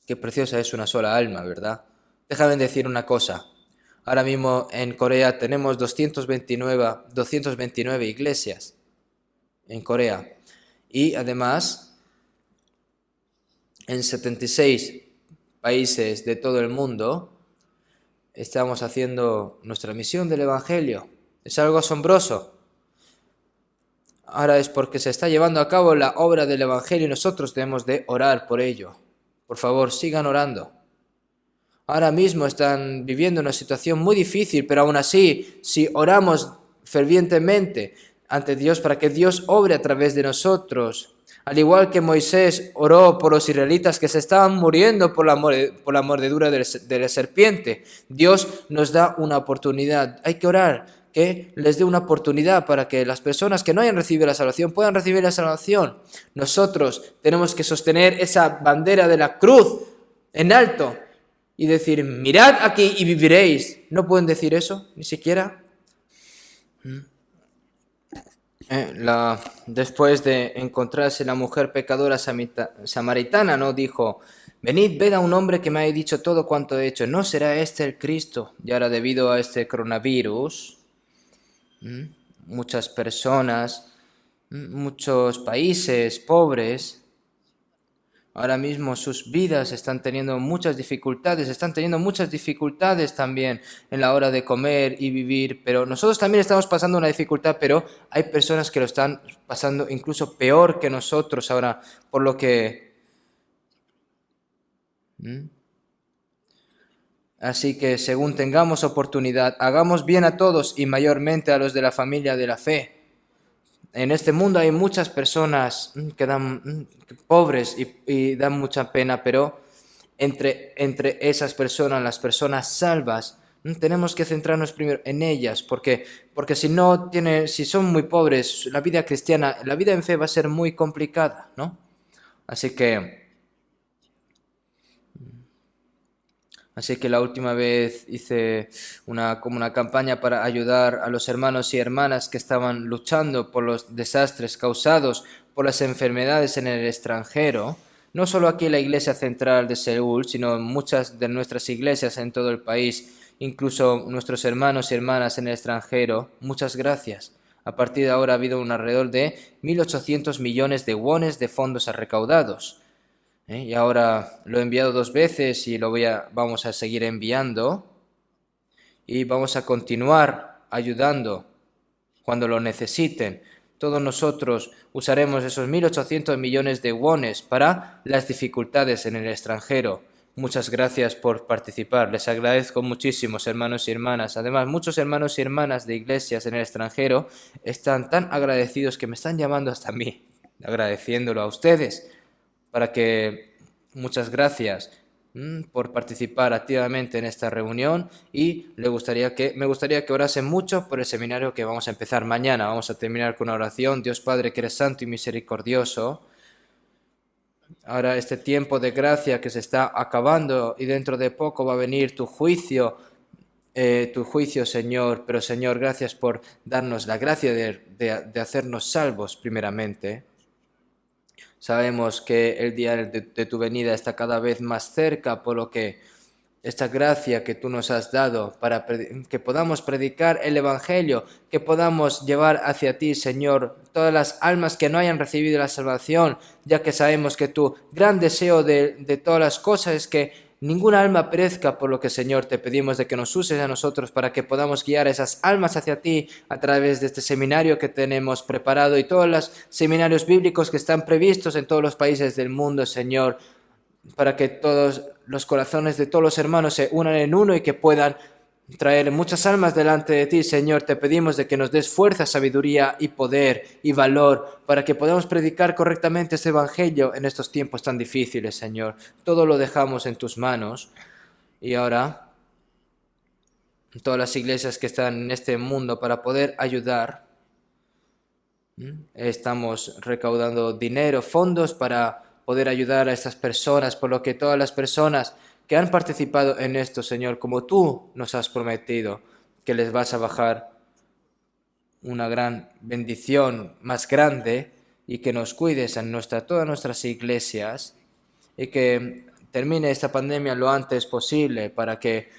Qué preciosa es una sola alma, ¿verdad? Déjame decir una cosa. Ahora mismo en Corea tenemos 229 iglesias en Corea. Y además, en 76 países de todo el mundo, estamos haciendo nuestra misión del Evangelio. Es algo asombroso. Ahora es porque se está llevando a cabo la obra del Evangelio y nosotros debemos de orar por ello. Por favor, sigan orando. Ahora mismo están viviendo una situación muy difícil, pero aún así, si oramos fervientemente ante Dios para que Dios obre a través de nosotros, al igual que Moisés oró por los israelitas que se estaban muriendo por la mordedura de la serpiente, Dios nos da una oportunidad. Hay que orar, que les dé una oportunidad para que las personas que no hayan recibido la salvación puedan recibir la salvación. Nosotros tenemos que sostener esa bandera de la cruz en alto y decir, mirad aquí y viviréis. ¿No pueden decir eso? Ni siquiera. Después de encontrarse la mujer pecadora samaritana, ¿no? Dijo, venid, ved a un hombre que me ha dicho todo cuanto he hecho. ¿No será este el Cristo? Y ahora debido a este coronavirus, muchas personas, muchos países pobres, ahora mismo sus vidas están teniendo muchas dificultades también en la hora de comer y vivir, pero nosotros también estamos pasando una dificultad, pero hay personas que lo están pasando incluso peor que nosotros ahora, por lo que... Así que según tengamos oportunidad, hagamos bien a todos y mayormente a los de la familia de la fe. En este mundo hay muchas personas que dan pobres y dan mucha pena, pero entre esas personas, las personas salvas, tenemos que centrarnos primero en ellas, porque si son muy pobres, la vida cristiana, la vida en fe va a ser muy complicada, ¿no? Así que la última vez hice como una campaña para ayudar a los hermanos y hermanas que estaban luchando por los desastres causados por las enfermedades en el extranjero, no solo aquí en la iglesia central de Seúl, sino en muchas de nuestras iglesias en todo el país, incluso nuestros hermanos y hermanas en el extranjero. Muchas gracias. A partir de ahora ha habido un alrededor de 1.800 millones de wones de fondos recaudados. Y ahora lo he enviado 2 veces y vamos a seguir enviando y vamos a continuar ayudando cuando lo necesiten. Todos nosotros usaremos esos 1.800 millones de wones para las dificultades en el extranjero. Muchas gracias por participar. Les agradezco muchísimo, hermanos y hermanas. Además, muchos hermanos y hermanas de iglesias en el extranjero están tan agradecidos que me están llamando hasta mí, agradeciéndolo a ustedes. Muchas gracias por participar activamente en esta reunión y me gustaría que orasen mucho por el seminario que vamos a empezar mañana. Vamos a terminar con una oración. Dios Padre, que eres santo y misericordioso, Ahora este tiempo de gracia que se está acabando y dentro de poco va a venir tu juicio, Señor. Pero Señor, gracias por darnos la gracia de hacernos salvos primeramente. Sabemos que el día de tu venida está cada vez más cerca, por lo que esta gracia que tú nos has dado para que podamos predicar el Evangelio, que podamos llevar hacia ti, Señor, todas las almas que no hayan recibido la salvación, ya que sabemos que tu gran deseo de todas las cosas es que ninguna alma perezca, por lo que, Señor, te pedimos de que nos uses a nosotros para que podamos guiar a esas almas hacia ti a través de este seminario que tenemos preparado y todos los seminarios bíblicos que están previstos en todos los países del mundo, Señor, para que todos los corazones de todos los hermanos se unan en uno y que puedan traer muchas almas delante de ti, Señor. Te pedimos de que nos des fuerza, sabiduría y poder y valor para que podamos predicar correctamente este Evangelio en estos tiempos tan difíciles, Señor. Todo lo dejamos en tus manos. Y ahora, todas las iglesias que están en este mundo para poder ayudar, estamos recaudando dinero, fondos para poder ayudar a estas personas, por lo que todas las personas que han participado en esto, Señor, como tú nos has prometido, que les vas a bajar una gran bendición más grande y que nos cuides en todas nuestras iglesias y que termine esta pandemia lo antes posible para que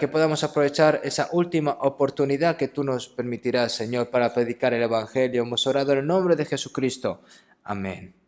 podamos aprovechar esa última oportunidad que tú nos permitirás, Señor, para predicar el Evangelio. Hemos orado en el nombre de Jesucristo. Amén.